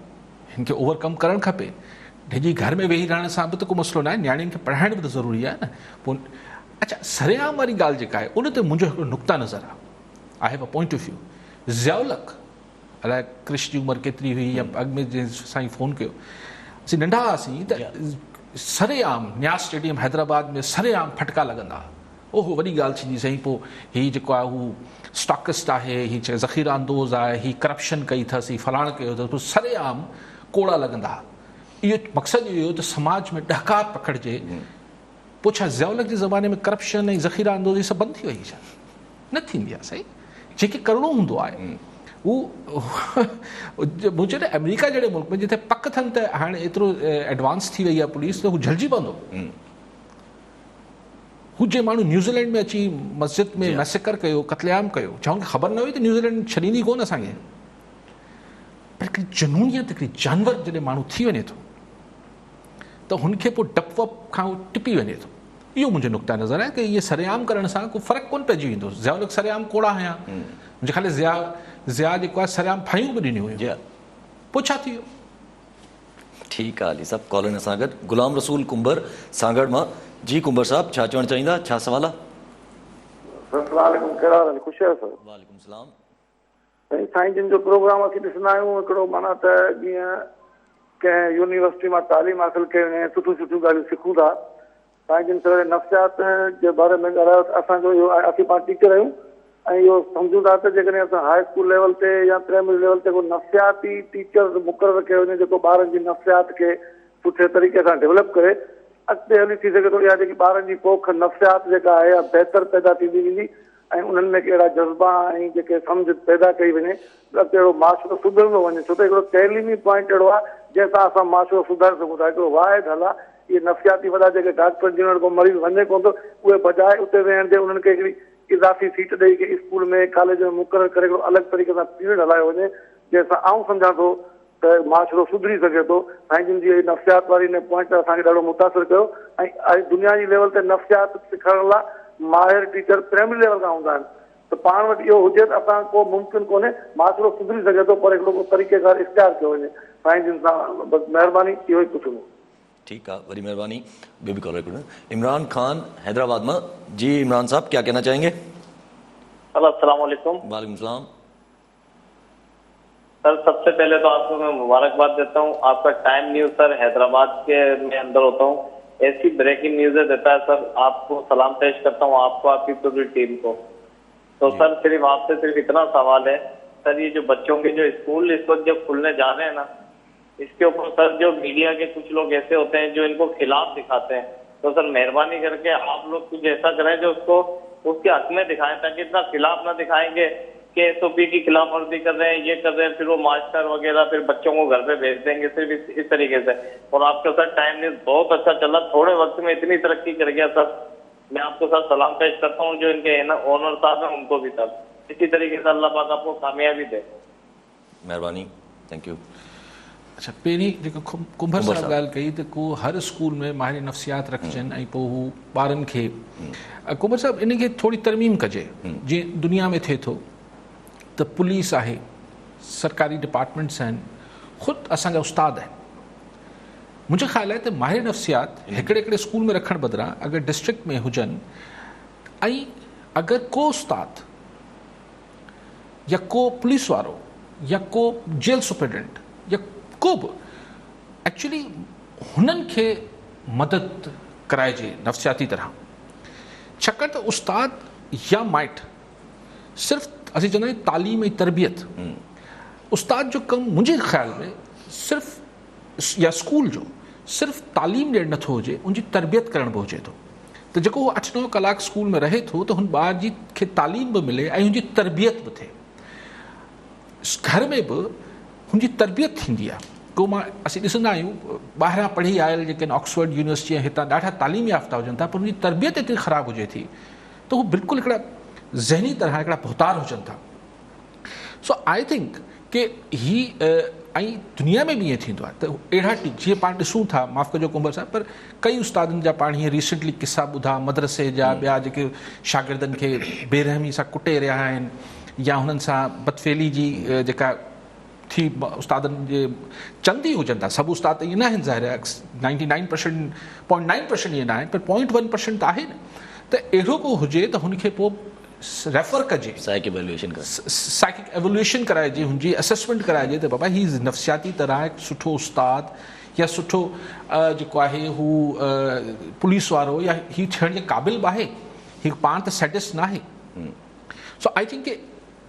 हिन खे ओवरकम करणु खपे। ढिजी घर में वेही रहण सां बि त को मसइलो न आहे, नियाणियुनि खे पढ़ाइण बि त ज़रूरी आहे न। पोइ अच्छा सरेआम वारी ॻाल्हि जेका आहे उन ते मुंहिंजो हिकिड़ो नुक़्ता नज़र आहे, I have a point of view. ज़ियाउलक अलाए कृष जी उमिरि केतिरी हुई या अॻु में जंहिं साईं फ़ोन कयो, असीं नंढा हुआसीं त सरेआम न्यास स्टेडियम हैदराबाद में सरेआम फटका लॻंदा। ओहो वॾी ॻाल्हि थींदी साईं, पोइ हीअ जेको आहे हू स्टॉकिस्ट आहे, हीअ चए ज़ख़ीरा अंदोज़ आहे, हीअ करप्शन कई अथसि, हीअ फलाण कयो अथसि, पोइ सरेआम कोड़ा लॻंदा। इहो मक़सदु इहो त समाज में ॾहका पकड़िजे। पोइ छा ज़ियाउलक जे ज़माने में करप्शन ऐं ज़ख़ीरा अंदोज़ी सभु बंदि थी वई छा? न थींदी आहे साईं। जेके करिणो हूंदो आहे उहो मूं चयो न अमेरिका जहिड़े मुल्क में जिथे पक थियनि त हाणे एतिरो एडवांस थी वई आहे पुलिस त हू झलिजी पवंदो। हू जे माण्हू न्यूज़ीलैंड में अची मस्जिद में मैसेकर कयो, क़त्लेआम कयो, छा हुनखे ख़बर न हुई त न्यूज़ीलैंड छॾींदी कोन असांखे? पर हिकिड़ी जुनूनियत, हिकिड़ी जानवर जॾहिं माण्हू थी वञे थो त हुनखे पोइ डप वप खां टिपी वञे थो। इहो मुंहिंजो नुक़्ता नज़र आहे कि इहे सरेआम करण सां को फ़र्क़ु कोन पइजी वेंदो। ज़ियाउलक सरेआम कोड़ा हुया, मुंहिंजे ख़्याल ज़िया जेको आहे सरेआम फायूं बि ॾिनियूं हुयूं, पोइ छा थी वियो? ठीकु आहे, हली सभु कॉलनि सां गॾु गुलाम रसूल कुंबर सांगड़ मां। जी कुंबर साहब, छा चवणु चाहींदा, छा सवाल आहे? वालेकुम सलाम। साईं जिन जो प्रोग्राम असीं ॾिसंदा आहियूं, हिकिड़ो माना त जीअं कंहिं यूनिवर्सिटी मां तालीम हासिल कयूं ऐं सुठियूं सुठियूं ॻाल्हियूं सिखूं था। साईं जिन सवेरे नफ़्सियात जे बारे में ॻाल्हायो, असांजो इहो असीं पाण टीचर आहियूं ऐं इहो सम्झूं था त जेकॾहिं असां हाई स्कूल लेवल ते या प्राइमरी लेवल ते को नफ़्सियाती टीचर मुक़ररु कयो वञे जेको ॿारनि जी नफ़्सियात खे सुठे तरीक़े सां डेवलप करे, अॻिते हली थी सघे थो इहा जेकी ॿारनि जी पोख नफ़्सियात जेका आहे बहितर पैदा थींदी वेंदी ऐं उन्हनि में कहिड़ा जज़्बा ऐं जेके सम्झ पैदा कई वञे, अॻिते अहिड़ो माशरो सुधरंदो वञे। छो त हिकिड़ो तइलीमी पॉइंट अहिड़ो आहे जंहिंसां असां माशरो सुधारे सघूं था। हिकिड़ो वाहिद हल आहे इहे नफ़्सियाती वॾा जेके डॉक्टर जिन वटि को मरीज़ वञे कोन थो, उहे बजाए उते वेहण ते उन्हनि खे हिकिड़ी इज़ाफ़ी सीट ॾेई के स्कूल में कॉलेज में मुक़ररु करे हिकिड़ो अलॻि तरीक़े सां पीरियड हलायो वञे, जंहिंसां आउं सम्झां थो त माशरो सुधरी सघे थो। साईं जिन जी नफ़्सियात वारी हिन पॉइंट असांखे ॾाढो मुतासिर कयो ऐं दुनिया जी लेवल ते नफ़्सियात सिखारण लाइ माहिर टीचर प्राइमरी लेवल खां हूंदा आहिनि। त पाण वटि इहो हुजे त असां को मुमकिन कोन्हे, माशरो सुधरी सघे थो, पर हिकिड़ो तरीक़ेकार इख़्तियार कयो वञे। साईं जिन सां बसि महिरबानी, इहो ई पुछूं। ठीकु आहे, वरी महिरबानी। ॿियो बि कॉलर हिकिड़ो इमरान खान हैदराबाद मां। जी इमरान साहब, क्या कहना चाहेंगे? अस्सलाम वालेकुम। वालेकुम सलाम। सर सबसे पहले तो आपको मैं मुबारकबाद देता हूँ, आपका टाइम न्यूज सर हैदराबाद के में अंदर होता हूँ, ऐसी ब्रेकिंग न्यूज़ें देता है सर। आपको सलाम पेश करता हूँ, आपको, आपकी पूरी टीम को। तो सर सिर्फ आपसे सिर्फ इतना सवाल है सर, ये जो बच्चों के जो स्कूल इस वक्त जब खुलने जा रहे हैं ना, इसके ऊपर सर जो मीडिया के कुछ लोग ऐसे होते हैं जो इनको खिलाफ दिखाते हैं, तो सर मेहरबानी करके आप लोग कुछ ऐसा करें जो उसको उसके हक में दिखाएं, ताकि इतना खिलाफ ना दिखाएंगे कि SOP की खिलाफ वर्जी कर रहे हैं, ये कर रहे हैं, फिर वो मास्टर वगैरह फिर बच्चों को घर पे भेज देंगे सिर्फ इस तरीके से। और आपका सर टाइम न्यूज बहुत अच्छा चला, थोड़े वक्त में इतनी तरक्की कर गया सर। मैं आपको सर सलाम पेश करता हूँ, जो इनके ओनर साहब हैं उनको भी सर इसी तरीके से अल्लाह पाक आपको कामयाबी दे। महिरबानी, थैंक यू। अच्छा, पहिरीं जेको कुंभर साहब ॻाल्हि कई त को हर स्कूल में माहिर नफ़्सियात रखजनि ऐं पोइ हू ॿारनि खे, कुंभर साहब इन खे थोरी तरमीम कजे जीअं दुनिया में थिए थो त पुलिस आहे, सरकारी डिपार्टमेंट्स आहिनि, ख़ुदि असांजा उस्ताद आहिनि। मुंहिंजो ख़्यालु आहे त माहिर नफ़्सियात हिकिड़े हिकिड़े स्कूल में रखण बदिरां अगरि डिस्ट्रिक्ट में हुजनि ऐं अगरि को उस्ताद या को पुलिस वारो या को जेल सुपरिटेंडेंट या को बि एक्चुअली हुननि खे मदद कराइजे नफ़्सियाती तरह, छाकाणि त उस्ताद या माइट सिर्फ़ु असीं चवंदा आहियूं तालीम ऐं तरबियत, उस्ताद जो कमु मुंहिंजे ख़्याल में सिर्फ़ु या स्कूल जो सिर्फ़ु तालीम ॾियणु नथो हुजे, उनजी तरबियत करण बि हुजे थो। त जेको उहो 8-9 कलाक स्कूल में रहे थो त हुन ॿार जी खे तालीम बि मिले ऐं हुनजी तरबियत बि थिए। घर में बि हुनजी तरबियत थींदी आहे। को मां असीं ॾिसंदा आहियूं ॿाहिरां पढ़ी आयल जेके ऑक्सफोर्ड यूनिवर्सिटी हितां ॾाढा तालीम याफ़्ता हुजनि था, पर हुनजी तरबियत एतिरी ख़राबु हुजे थी त हू बिल्कुलु हिकिड़ा ज़हनी तरह हिकिड़ा भुतार हुजनि था। सो आई थिंक कि ही ऐं दुनिया में बि ईअं थींदो आहे त अहिड़ा जीअं पाण ॾिसूं था, माफ़ु कजो कुंबर साहिब, पर कई उस्तादनि जा पाण हीअं रिसेंटली किस्सा ॿुधा मदरसे जा ॿिया जेके शागिर्दनि खे बेरहमी सां कुटे रहिया आहिनि या हुननि सां बदफ़ेली जी जेका थी उस्तादनि जे चंद ई हुजनि था, सभु उस्ताद त ईअं न आहिनि, ज़ाहिर आहे 99.9% ईअं न आहिनि, पर 0.1% त आहे न। त अहिड़ो को हुजे त हुनखे पोइ रेफर कजे, साइकिक एवोल्यूशन कराइजे, हुनजी असेसमेंट कराइजे त बाबा हीअ नफ़्सियाती तरह हिकु सुठो उस्ताद या सुठो जेको आहे हू पुलिस वारो या हीअ थियण जे क़ाबिल बि आहे, हीअ पाण त सैडिस्ट न आहे। सो आई थिंक कि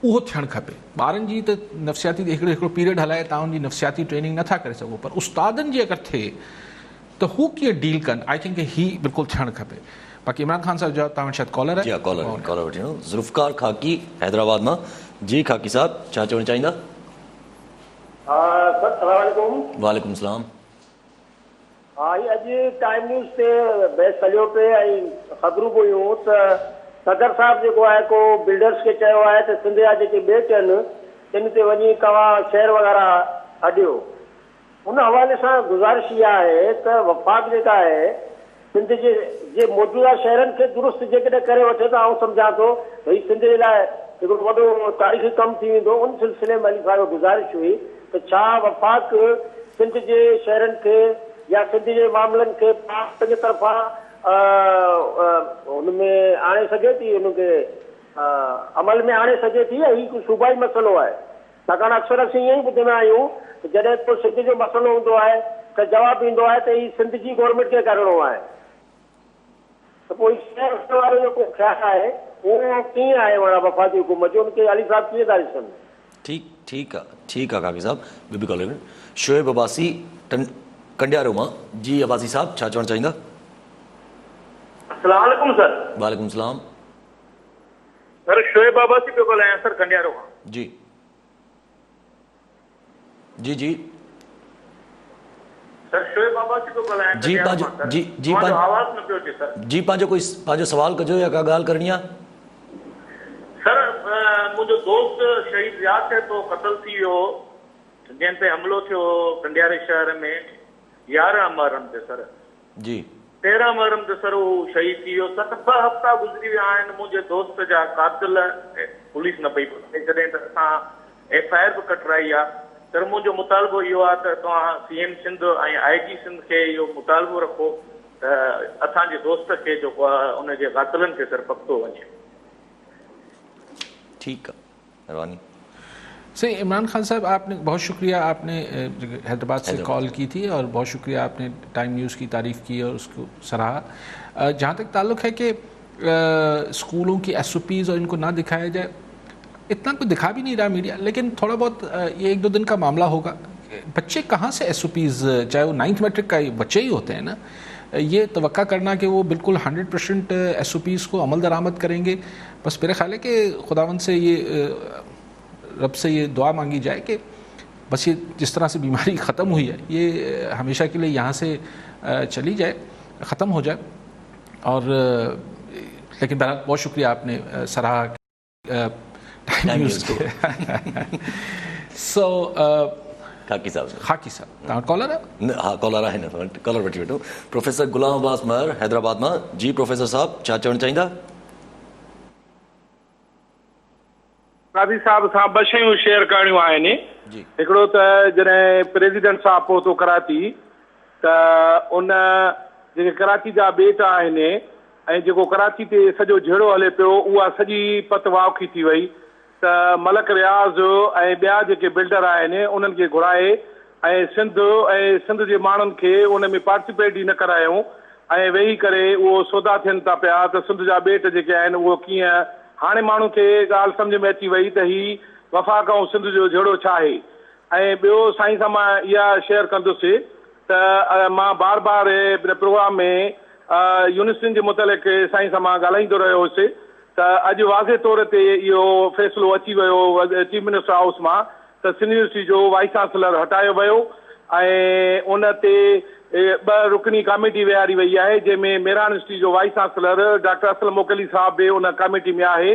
उहो थियणु खपे। ॿारनि जी त नफ़्सियाती हिकिड़ो पीरियड हलाए तव्हां हुनजी नफ़्सियाती ट्रेनिंग नथा करे सघो, पर उस्तादनि जी अगरि थिए त हू कीअं डील कनि, आई थिंक ही बिल्कुलु थियणु खपे। बाक़ी इमरान ख़ान साहब जो तव्हां शायदि कॉलर आहे। कॉलर वठी वठूं। ज़ुल्फ़कार खाकी हैदराबाद मां। जी खाकी साहब, छा चवणु चाहींदा? सर सलाम वालेकुम। वालेकुम सलाम। हाँ, ये अॼु टाइम न्यूज़ ते बहस हलियो पे ऐं ख़बरूं बि हुयूं त सदर साहब जेको आहे को बिल्डर्स खे चयो आहे त सिंध जा जेके ॿेट आहिनि तिन ते वञी तव्हां शेयर वग़ैरह हॾियो। उन हवाले सां गुज़ारिश इहा आहे त वफ़ाक़ जेका आहे सिंध जे मौजूदा शहरनि खे दुरुस्त जेकॾहिं करे वठे त आउं सम्झां थो भई सिंध जे लाइ हिकिड़ो वॾो तारीख़ी कमु थी वेंदो। उन सिलसिले में अली साहिब गुज़ारिश हुई त छा वफ़ाक़ सिंध जे शहरनि खे या सिंध जे मामलनि खे पंहिंजे तरफ़ां हुन में आणे सघे थी, हुनखे अमल में आणे सघे थी, या हीउ सूबाई मसइलो आहे? छाकाणि अक्सर असीं ईअं ई ॿुधंदा आहियूं त जॾहिं को सिंध जो मसइलो हूंदो आहे त जवाबु ईंदो आहे त हीउ सिंध जी गवर्नमेंट खे करिणो आहे। त पोइ शहर वारो जेको ख़्यालु आहे उहो कीअं आहे वफ़ाक़ी हुकूमत जो, उनखे अली साहिब कीअं था ॾिसनि? ठीकु आहे काकी साहब। ॿियो कॉलर शोएब अब्बासी कंडियारो मां। जी अब्बासी साहब, छा चवणु चाहींदा? अस्सलाम वालेकुम सर। वालेकुम सलाम। सर शोएब अब्बासी पियो ॻाल्हायां सर कंडियारो खां। जी जी जी सर शोएब अब्बासी पियो ॻाल्हायां। जी पंहिंजो आवाज़ न पियो अचे सर। जी पंहिंजो सवाल कजो या का ॻाल्हि करणी आहे? सर मुंहिंजो दोस्त शहीद रियाज़ थे तो क़त्ल थी वियो जंहिं ते हमिलो थियो कंडियारे शहर में 11 मुहर्रम ते सर। जी 13 मुहर्रम ते सर हू शहीद थी वियो। 7 हफ़्ता गुज़री विया आहिनि मुंहिंजे दोस्त जा कातिल पुलिस न पई पकड़े, जॾहिं त असां FIR बि कटराई आहे। सर मुंहिंजो मुतालबो इहो आहे त तव्हां CM सिंध ऐं IG सिंध खे इहो मुतालबो रखो त असांजे दोस्त खे जेको आहे उनजे कातिलनि खे सर पकड़ो वञे। ठीक है, मेहरबानी। सही। इमरान खान साहब, आपने बहुत शुक्रिया, आपने हैदराबाद से कॉल की थी और बहुत शुक्रिया आपने टाइम न्यूज़ की तारीफ़ की और उसको सराहा। जहाँ तक ताल्लुक़ है कि स्कूलों की SOPs और इनको ना दिखाया जाए, इतना कुछ दिखा भी नहीं रहा मीडिया, लेकिन थोड़ा बहुत ये 1-2 दिन का मामला होगा। बच्चे कहाँ से SOPs, चाहे वो 9th मैट्रिक का बच्चे ही होते हैं ना, ये तवक्का करना कि वो बिल्कुल 100% SOPs को अमल दरामद करेंगे, बस मेरा ख्याल है कि खुदावंद से ये रब से ये दुआ मांगी जाए कि बस ये जिस तरह से बीमारी ख़त्म हुई है ये हमेशा के लिए यहाँ से चली जाए, ख़त्म हो जाए। और लेकिन बहरहाल बहुत शुक्रिया, आपने सराहा टाइम न्यूज़ को। सो खाकी साहब तव्हां कॉलर आहे? हाँ कॉलर आहे न, कॉलर वठी वठो। प्रोफेसर गुलाम अब्बास महर हैदराबाद मां। जी प्रोफेसर साहब, छा चवणु चाहींदा? काज़ी साहब सां ॿ शयूं शेयर करणियूं आहिनि। हिकिड़ो त जॾहिं प्रेसिडेंट साहब पहुतो कराची त उन जेके कराची जा बेटा आहिनि ऐं जेको कराची ते सॼो झेड़ो हले पियो उहा सॼी पत वाउखी थी वई त मलक रियाज़ ऐं ॿिया जेके बिल्डर आहिनि उन्हनि खे घुराए ऐं सिंध जे माण्हुनि खे उन में पार्टिसिपेट ई न करायूं ऐं वेही करे उहो सौदा थियनि था पिया त सिंध जा ॿेट जेके आहिनि उहो कीअं। हाणे माण्हू खे ॻाल्हि सम्झ में अची वई त ही वफ़ाक़ ऐं सिंध जो झेड़ो छा आहे। ऐं ॿियो साईं सां मां इहा शेयर कंदुसि त मां बार बार प्रोग्राम में यूनिवर्सिटियुनि जे मुतलिक़ साईं सां मां ॻाल्हाईंदो रहियो हुउसि त अॼु वाज़े तौर ते इहो फ़ैसिलो अची वियो चीफ मिनिस्टर हाउस मां त सिंध यूनिवर्सिटी जो वाइस चांसलर हटायो वियो ऐं उन ते 2 रुकनी कमेटी विहारी वई आहे जंहिंमें मेरान यूनिवर्सिटी जो वाइस चांसलर डॉक्टर असलम मोकली साहब बि उन कमेटी में आहे।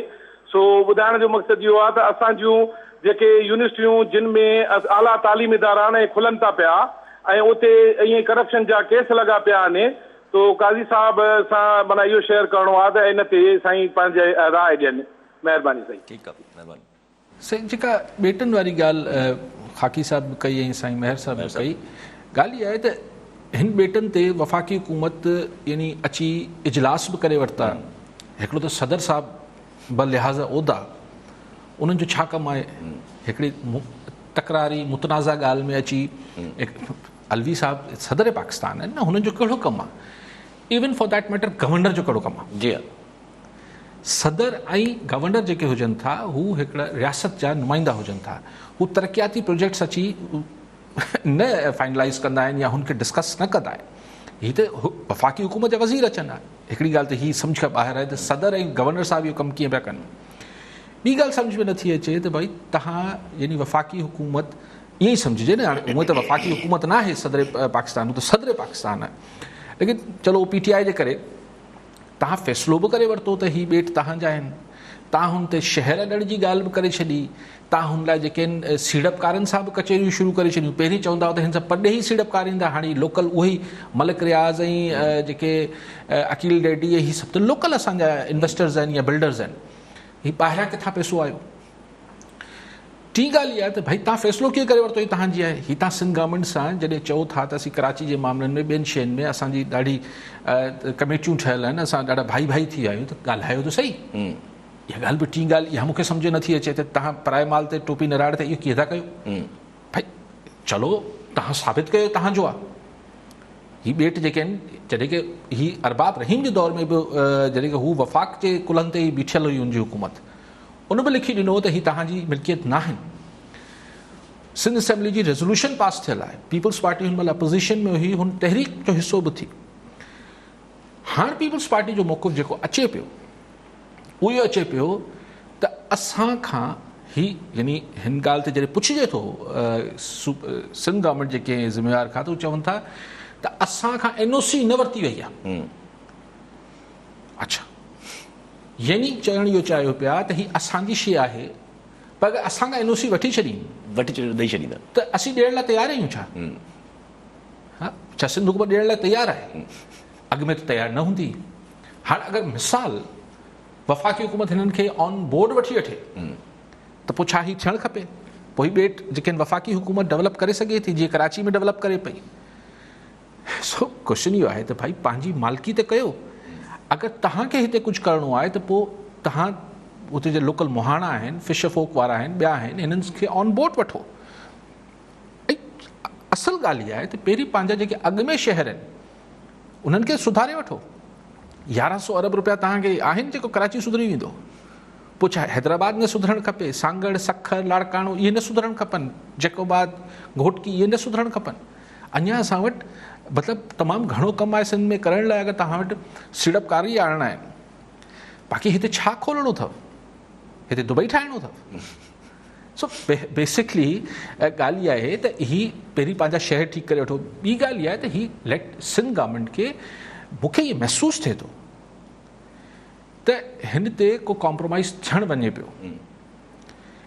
सो ॿुधाइण जो मक़सदु इहो आहे त असां जूं जेके यूनिवर्सिटियूं जिन में आला तालीम इदारा आहिनि खुलनि था पिया ऐं उते ईअं करप्शन जा केस लॻा पिया आहिनि तो काज़ी साहब सां माना इहो शेयर करिणो आहे त इन ते साईं पंहिंजे राय ॾियनि। महिरबानी साईं। ठीकु आहे, महिरबानी साईं। जेका बेटनि वारी ॻाल्हि ख़ाकी साहब बि कई ऐं साईं मेहर साहब बि कई, ॻाल्हि इहा आहे त हिन बेटनि ते वफ़ाक़ी हुकूमत यानी अची इजलास बि करे वरिता। हिकिड़ो त सदर साहब ब लिहाज़ उहिदा उन्हनि जो छा कमु आहे। हिकिड़ी तकरारी मुतनाज़ा ॻाल्हि में अची अलवी साहब सदर पाकिस्तान आहिनि न, हुननि जो कहिड़ो कमु आहे। Even for that matter governor जो कहिड़ो कमु आहे। जी हा, सदर ऐं गवर्नर जेके हुजनि था हू हिकिड़ा रियासत जा नुमाइंदा हुजनि था। हू तरक़ियाती प्रोजेक्ट्स अची न फाइनलाइज़ कंदा आहिनि या हुनखे डिस्कस न कंदा आहिनि। हीअ त वफ़ाक़ी हुकूमत जा वज़ीर अचनि हा। हिकिड़ी ॻाल्हि त हीअ सम्झ खां ॿाहिरि आहे त सदर ऐं गवर्नर साहब इहो कमु कीअं पिया कनि। ॿी ॻाल्हि सम्झ में नथी अचे त भई तव्हां यानी वफ़ाक़ी हुकूमत ईअं ई सम्झिजे न, हाणे हूअं त वफ़ाक़ी हुकूमत न आहे सदर पाकिस्तान, हू त सदर पाकिस्तान आहे। लेकिन चलो PTI जे करे तव्हां फ़ैसिलो बि करे वरितो त हीअ ॿेट तव्हांजा आहिनि। तव्हां हुन ते शहर ॾियण जी ॻाल्हि बि करे छॾी। तव्हां हुन लाइ जेके आहिनि सीड़पकारनि सां बि कचहरियूं शुरू करे छॾियूं। पहिरीं चवंदा हुआ त हिन सां पॾे ई सीड़पकारींदा, हाणे लोकल उहे ई मलिक रियाज़ ऐं जेके अकील रेड्डी इहे सभु त लोकल असांजा इन्वेस्टर्स आहिनि या बिल्डर्स आहिनि। हीअ ॿाहिरां किथां पैसो आयो। टी ॻाल्हि इहा आहे त भई तव्हां फ़ैसिलो कीअं करे वरितो, हीअ तव्हांजी आहे। हीअ तव्हां सिंध गवर्नमेंट सां जॾहिं चओ था त असीं कराची जे मामलनि में ॿियनि शयुनि में असांजी ॾाढी कमेटियूं ठहियल आहिनि, असां ॾाढा भाई भाई थी विया आहियूं, त ॻाल्हायो त सही। इहा ॻाल्हि बि टी ॻाल्हि इहा मूंखे सम्झ नथी अचे त तव्हां पराए माल ते टोपी न राड़ त इहो कीअं था कयो। भई चलो तव्हां साबित कयो तव्हांजो आहे। हीअ ॿेट जेके आहिनि जॾहिं की हीअ अरबाब रहीम जे दौर में बि जॾहिं की हू वफ़ाक़ जे कुलनि ते ई बीठल हुई हुनजी हुकूमत, उन बि लिखी ॾिनो त हीअ तव्हांजी मिल्कियत न आहिनि। सिंध असेंबली जी रेज़ोल्यूशन पास थियल आहे। पीपल्स पार्टी हुन महिल अपोज़िशन में हुई, हुन तहरीक जो हिसो बि थी। हाणे पीपल्स पार्टी जो मौक़िफ़ जेको अचे पियो उहो इहो अचे पियो त असां खां ही यानी हिन ॻाल्हि ते जॾहिं पुछिजे थो सिंध गवर्नमेंट जेके ज़िम्मेवार खां त उहे चवनि था त असां खां NOC न वरिती वई आहे। अच्छा, यानी चवण इहो चाहियो पिया त हीअ असांजी शइ आहे, पर अगरि असां खां NOC वठी ॾेई छॾींदा त असीं ॾियण लाइ तयारु आहियूं छा। हा, छा सिंध हुकूमत ॾियण लाइ तयारु आहे? अॻु में त तयारु न हूंदी। हाणे अगरि मिसाल वफ़ाक़ी हुकूमत हिननि खे ऑन बोर्ड वठी वठे त पोइ छा ही थियणु खपे। पोइ ही ॿेट जेके वफ़ाक़ी हुकूमत डेवलप करे सघे थी, जीअं कराची में डेवलप करे पई। सो क्वेश्चन इहो आहे त भाई पंहिंजी मालिकी त कयो। अगरि तव्हांखे हिते कुझु करिणो आहे त पोइ तव्हां उते जे लोकल मुहाणा आहिनि, फिश फोक वारा आहिनि, ॿिया आहिनि, हिननि खे ऑन बोर्ड वठो। ऐं असल ॻाल्हि इहा आहे त पहिरीं पंहिंजा जेके अॻु में शहर आहिनि उन्हनि खे सुधारे वठो। 1100 अरब रुपया तव्हांखे आहिनि जेको कराची सुधरी वेंदो। पोइ छा हैदराबाद न सुधरणु खपे, सांगड़, सखर, लाड़काणो इहे न सुधरणु खपनि, जैकोबाद, घोटकी इहे न सुधरणु खपनि। अञा असां वटि मतिलबु तमामु घणो कमु आहे सिंध में करण लाइ। अगरि तव्हां वटि सीड़पकारी आणणा आहिनि, बाक़ी हिते छा खोलणो अथव, हिते दुबई ठाहिणो अथव। सो बेसिकली ॻाल्हि इहा आहे त ही पहिरीं पंहिंजा शहर ठीकु करे वठो। ॿी ॻाल्हि इहा आहे त ही लेट सिंध गवर्नमेंट खे, मूंखे इहो महसूसु थिए थो त हिन ते को कॉम्प्रोमाइज़ थियणु वञे पियो।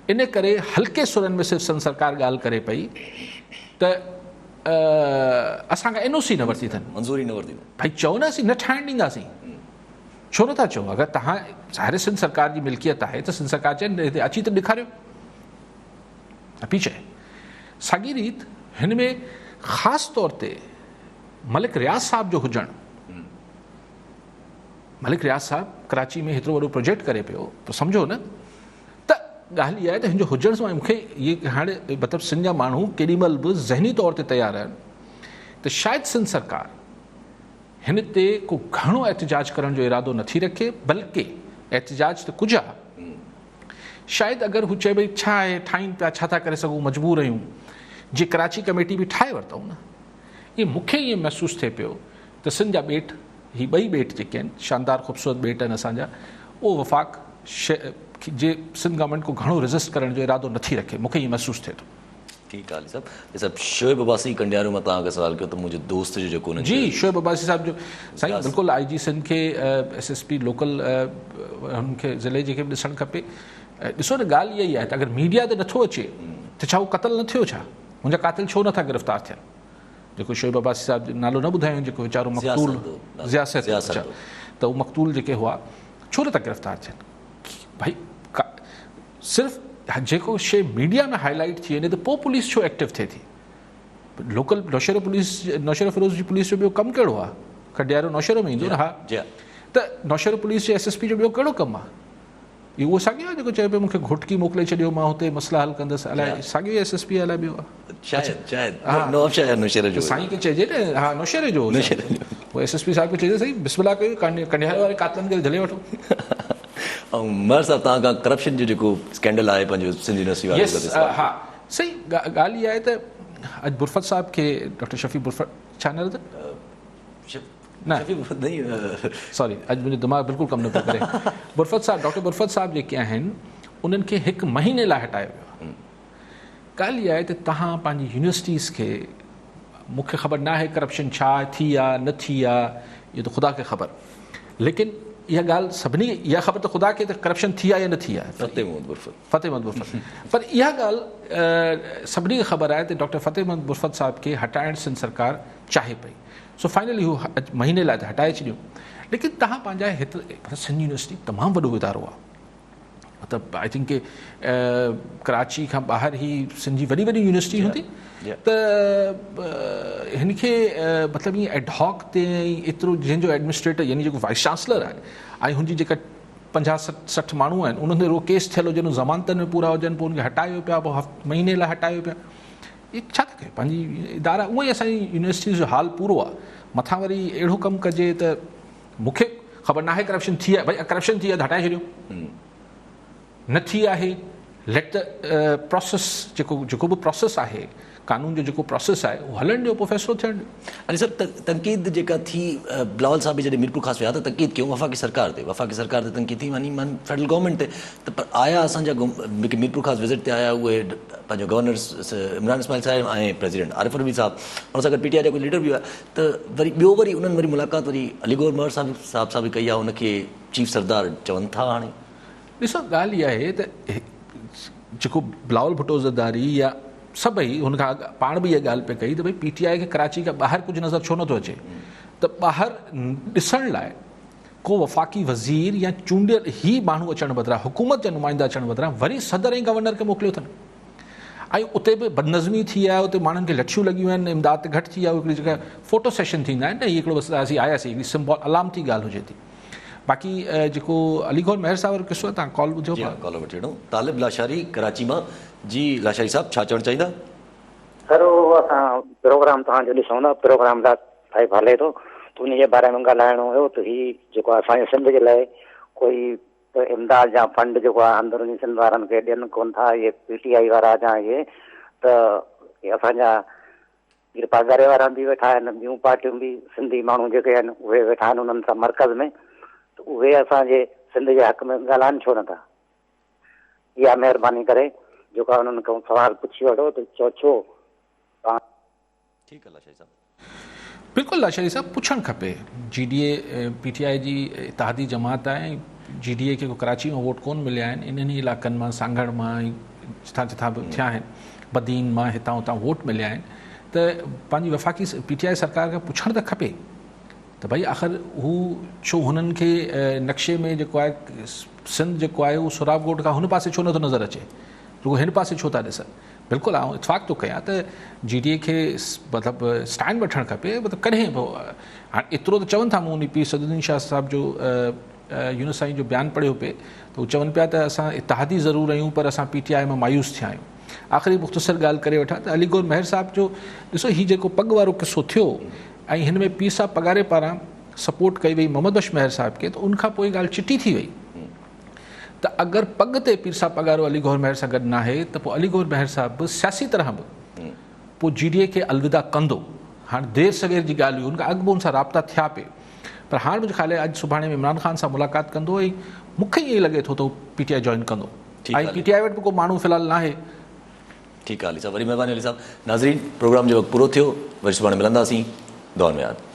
इन करे हल्के सुरनि में सिर्फ़ु सिंध सरकार ॻाल्हि करे पई त असांखां NOC न वरिती अथनि, मंज़ूरी न वरिती। भाई चओ न असीं न ठाहिणु ॾींदासीं। छो नथा चओ? अगरि तव्हां ज़ाहिर सिंध सरकार जी मिल्कियत आहे त सिंध सरकार चए हिते अची त ॾेखारियो, पई चए। साॻी रीति हिन में ख़ासि तौर ते मलिक रियाज़ साहब जो हुजणु, मलिक रियाज़ साहब कराची में हेतिरो वॾो प्रोजेक्ट करे पियो, त सम्झो न त ॻाल्हि इहा आहे त हिन जो हुजण सां मूंखे इहे हाणे मतिलबु सिंध जा माण्हू केॾीमहिल बि ज़हनी तौर ते तयारु आहिनि त शायदि सिंध सरकार हिन ते को घणो एहतजाज करण जो इरादो नथी रखे, बल्कि एहतजाज त कुझु आहे, शायदि अगरि हू चए भई छा आहे ठाहिनि पिया, छा था करे सघूं, मजबूर आहियूं, जे कराची कमेटी बि ठाहे वरितऊं न, इहे मूंखे ईअं महसूसु थिए पियो त सिंध जा ॿेट, ही ॿई ॿेट जेके आहिनि शानदार ख़ूबसूरत ॿेट आहिनि असांजा, उहो वफ़ाक़ जे सिंध गवर्नमेंट को घणो रेज़िस्ट करण जो इरादो नथी रखे, मूंखे ईअं महसूसु थिए थो। ठीकु आहे साहब। ये सभु शोएब अब्बासी कंडियारो मां तव्हांखे सवाल कयो त मुंहिंजो दोस्त जो जेको जी शोएब अब्बासी साहब जो साईं बिल्कुलु IG सिंध खे SSP लोकल हुनखे ज़िले जेके बि ॾिसणु खपे। ॾिसो न ॻाल्हि इहा ई आहे त अगरि मीडिया ते नथो अचे त छा उहो क़तल न थियो? छा मुंहिंजा कातिल छो नथा गिरफ़्तार थियनि? जेको शोएब अब्बासी साहब जो नालो न ॿुधायूं, जेको वीचारो मक़तूल ज़ियासत, त उहो मक़तूल जेके हुआ छो नथा गिरफ़्तार थियनि? भाई सिर्फ़ु जेको शइ मीडिया में हाईलाइट थी वञे त पोइ पुलिस छो एक्टिव थिए थी? लोकल नौशहरो फिरोज़ जी पुलिस जो ॿियो कमु कहिड़ो आहे? कंडियारो नौशहरो में ईंदो न? हा, त नौशहरो पुलिस जे SSP जो ॿियो कहिड़ो कमु आहे? इहो उहो साॻियो आहे जेको चए पियो मूंखे घोटकी मोकिले छॾियो, मां हुते मसला हल कंदुसि, अलाए साॻियो SSP अलाए ॿियो आहे? साईं खे चइजे न, हा नौशहरे जो उहो SSP साहिब खे चइजे सही बिस्मिल्लाह कयो, कंडियारे वारे कातलनि खे झले वठो। ऐं मर साहब तव्हां खां करप्शन जो जेको स्कैंडल आहे पंहिंजो सिंध यूनिवर्सिटी वारे, हा सही ॻाल्हि इहा आहे त अॼु बुरफ़त साहब खे डॉक्टर शफ़ी बुरफ़त छा नालो अथनि? सॉरी अॼु मुंहिंजो दिमाग़ बिल्कुलु कमु न पियो करे। बुरफ़त साहब, डॉक्टर बुरफ़त साहब जेके आहिनि उन्हनि खे 1 महीने लाइ हटायो वियो। ॻाल्हि इहा आहे त तव्हां पंहिंजी यूनिवर्सिटीज़ खे, मूंखे ख़बर न आहे करप्शन छा थी आहे न थी आहे, इहो त ख़ुदा खे ख़बर, लेकिन इहा ॻाल्हि सभिनी इहा ख़बर त ख़ुदा खे त करप्शन थी आहे या न थी आहे, फ़तेह महमूद बुरफ़त, पर इहा ॻाल्हि सभिनी खे ख़बर आहे त डॉक्टर फ़तेह महमूद बुरफ़त साहिब खे हटाइण सिंध सरकार चाहे पई। सो फाइनली हू महीने लाइ त हटाए छॾियो, लेकिन तव्हां पंहिंजा हिते सिंध यूनिवर्सिटी तमामु वॾो इदारो आहे, मतिलबु आई थिंक के कराची खां ॿाहिरि ई सिंध जी वॾी यूनिवर्सिटी हूंदी, त हिनखे मतिलबु ईअं एडहॉक ते एतिरो जंहिंजो एडमिनिस्ट्रेटर यानी जेको वाइस चांसलर आहे ऐं हुनजी जेका 50-60 माण्हू आहिनि उन्हनि ते केस थियल हुजनि, ज़मानतनि में पूरा हुजनि, पोइ हुनखे हटायो पिया, पोइ महीने लाइ हटायो पिया, इहे छा था कयो? पंहिंजी इदारा उअं ई असांजी यूनिवर्सिटी जो हाल पूरो आहे, मथां वरी अहिड़ो कमु कजे त मूंखे ख़बर न आहे करप्शन थी आहे, भई करप्शन थी आहे त हटाए छॾियो, न थी आहे लेट द प्रोसेस, जेको बि प्रोसेस आहे कानून जो जेको प्रोसेस आहे उहो हलणु ॾियो, पोइ फ़ैसिलो थियणु ॾियो। अरे सर तनक़ीद जेका थी बिलावल साहब बि जॾहिं मीरपुर ख़ासि विया त तनक़ीद कयूं वफ़ाक़ी सरकार ते तनक़ीद थी वञी फेडरल गवर्नमेंट ते, त पर आया असांजा जेके मीरपुर ख़ासि विज़िट ते आया उहे पंहिंजो गवर्नर इमरान इस्माइल साहिब ऐं प्रेसिडेंट आरिफ रफ़ी साहब, उन सां गॾु PTI जा कोई लीडर बि हुआ, त वरी उन्हनि वरी मुलाक़ात वरी अलीगौर मर साहब सां बि कई आहे, उनखे चीफ सरदार चवनि था। हाणे ॾिसो ॻाल्हि इहा आहे त जेको बिलावल भुट्टो ज़रदारी या सभई हुनखां पाण बि इहा ॻाल्हि पे कई त भई PTI खे कराची खां ॿाहिरि कुझु नज़र छो नथो अचे, त ॿाहिरि ॾिसण लाइ को वफ़ाक़ी वज़ीर या चूंडियल ई माण्हू अचण बदिरां, हुकूमत जा नुमाइंदा अचण बदिरां वरी सदर ऐं गवर्नर खे मोकिलियो अथनि, ऐं उते बि बदनज़मी थी आहे, उते माण्हुनि खे लठियूं लॻियूं आहिनि, इमदाद घटि थी आहे, हिकिड़ी जेका फ़ोटो सेशन थींदा आहिनि न, इहे हिकिड़ो बसि असीं आयासीं, हिकिड़ी सिम्बॉल अलामती ॻाल्हि हुजे थी। बाक़ी जेको अलीगौर महर साहब वारो किसो आहे, तव्हां कॉल ॿुधो? कॉल वठी वठूं। तालिब लाशारी कराची मां। जी लाशारी साहब छा चवणु चाहींदा? सर उहो असां प्रोग्राम तव्हांजो ॾिसूं था, प्रोग्राम लाइव हले थो, त उन जे बारे में ॻाल्हाइणो हुयो त हीउ जेको आहे असांजे सिंध जे लाइ कोई इमदाद या फंड जेको आहे अंदरूनी सिंध वारनि खे ॾियनि कोन था, इहे PTI वारा जा इहे, त असांजा कृपा करे वारा बि वेठा आहिनि, ॿियूं पार्टियूं बि सिंधी माण्हू जेके आहिनि उहे वेठा आहिनि उन्हनि सां मर्कज़ में, त उहे असांजे सिंध जे हक़ में ॻाल्हाइनि छो नथा? इहा महिरबानी करे जेको आहे उन्हनि खां सवाल पुछी वठो त छो। ठीकु आहे लाशारी साहब, बिल्कुलु लाशारी साहब पुछणु खपे। GDA PTI जी इतिहादी जमात आहे, GDA खे कराची में वोट कोन मिलिया आहिनि, इन्हनि इलाइक़नि मां सांगड़ मां जिथां बि थिया आहिनि, बदीन मां हितां हुतां वोट मिलिया आहिनि, त पंहिंजी वफ़ाक़ी PTI सरकार खां पुछणु त खपे त त भई आख़िर हू छो हुननि खे नक्शे में जेको आहे सिंध जेको आहे उहो सुराब ॻोठ खां हुन पासे छो नथो नज़र अचे, रुगो हिन पासे छो था ॾिसनि। बिल्कुलु आउं इतफ़ाक़ थो कयां त GDA खे मतिलबु स्टैंड वठणु खपे, मतिलबु कॾहिं बि हाणे एतिरो त चवनि था, मूं उन पीर सदुद्दीन शाह साहिब जो यूनुस साईं जो बयानु पढ़ियो पिए त हू चवनि पिया त असां इतिहादी ज़रूरु आहियूं पर असां PTI में मायूस थिया आहियूं। आख़िरी मुख़्तसर ॻाल्हि करे वठां त अलीगौर महर साहिब जो ॾिसो हीउ जेको पग वारो किसो थियो ऐं हिन में पीर साहिब पगारे पारां सपोर्ट कई वई मोहम्मद बख्श महर साहिब खे, त उनखां पोइ ॻाल्हि चिटी थी वई त अगरि पग ते पीर साहिब पगारो अलीगौर महर सां गॾु न आहे त पोइ अलीगौर महर साहिब बि सियासी तरह बि पोइ GDA खे अलविदा कंदो। हाणे देर सवेर जी ॻाल्हि हुई, उनखां अॻु बि उन सां राब्ता थिया पे, पर हाणे मुंहिंजे ख़्याल आहे अॼु सुभाणे में इमरान ख़ान सां मुलाक़ात कंदो ऐं मूंखे ईअं लॻे थो त हू PTI जॉइन कंदो। ऐं PTI वटि बि को माण्हू फ़िलहालु न आहे। ठीकु आहे अली साहब, वरी महिरबानी अली साहब। नाज़रीन, प्रोग्राम जो वक़्तु पूरो थियो, वरी सुभाणे मिलंदासीं। दुआ में यादि।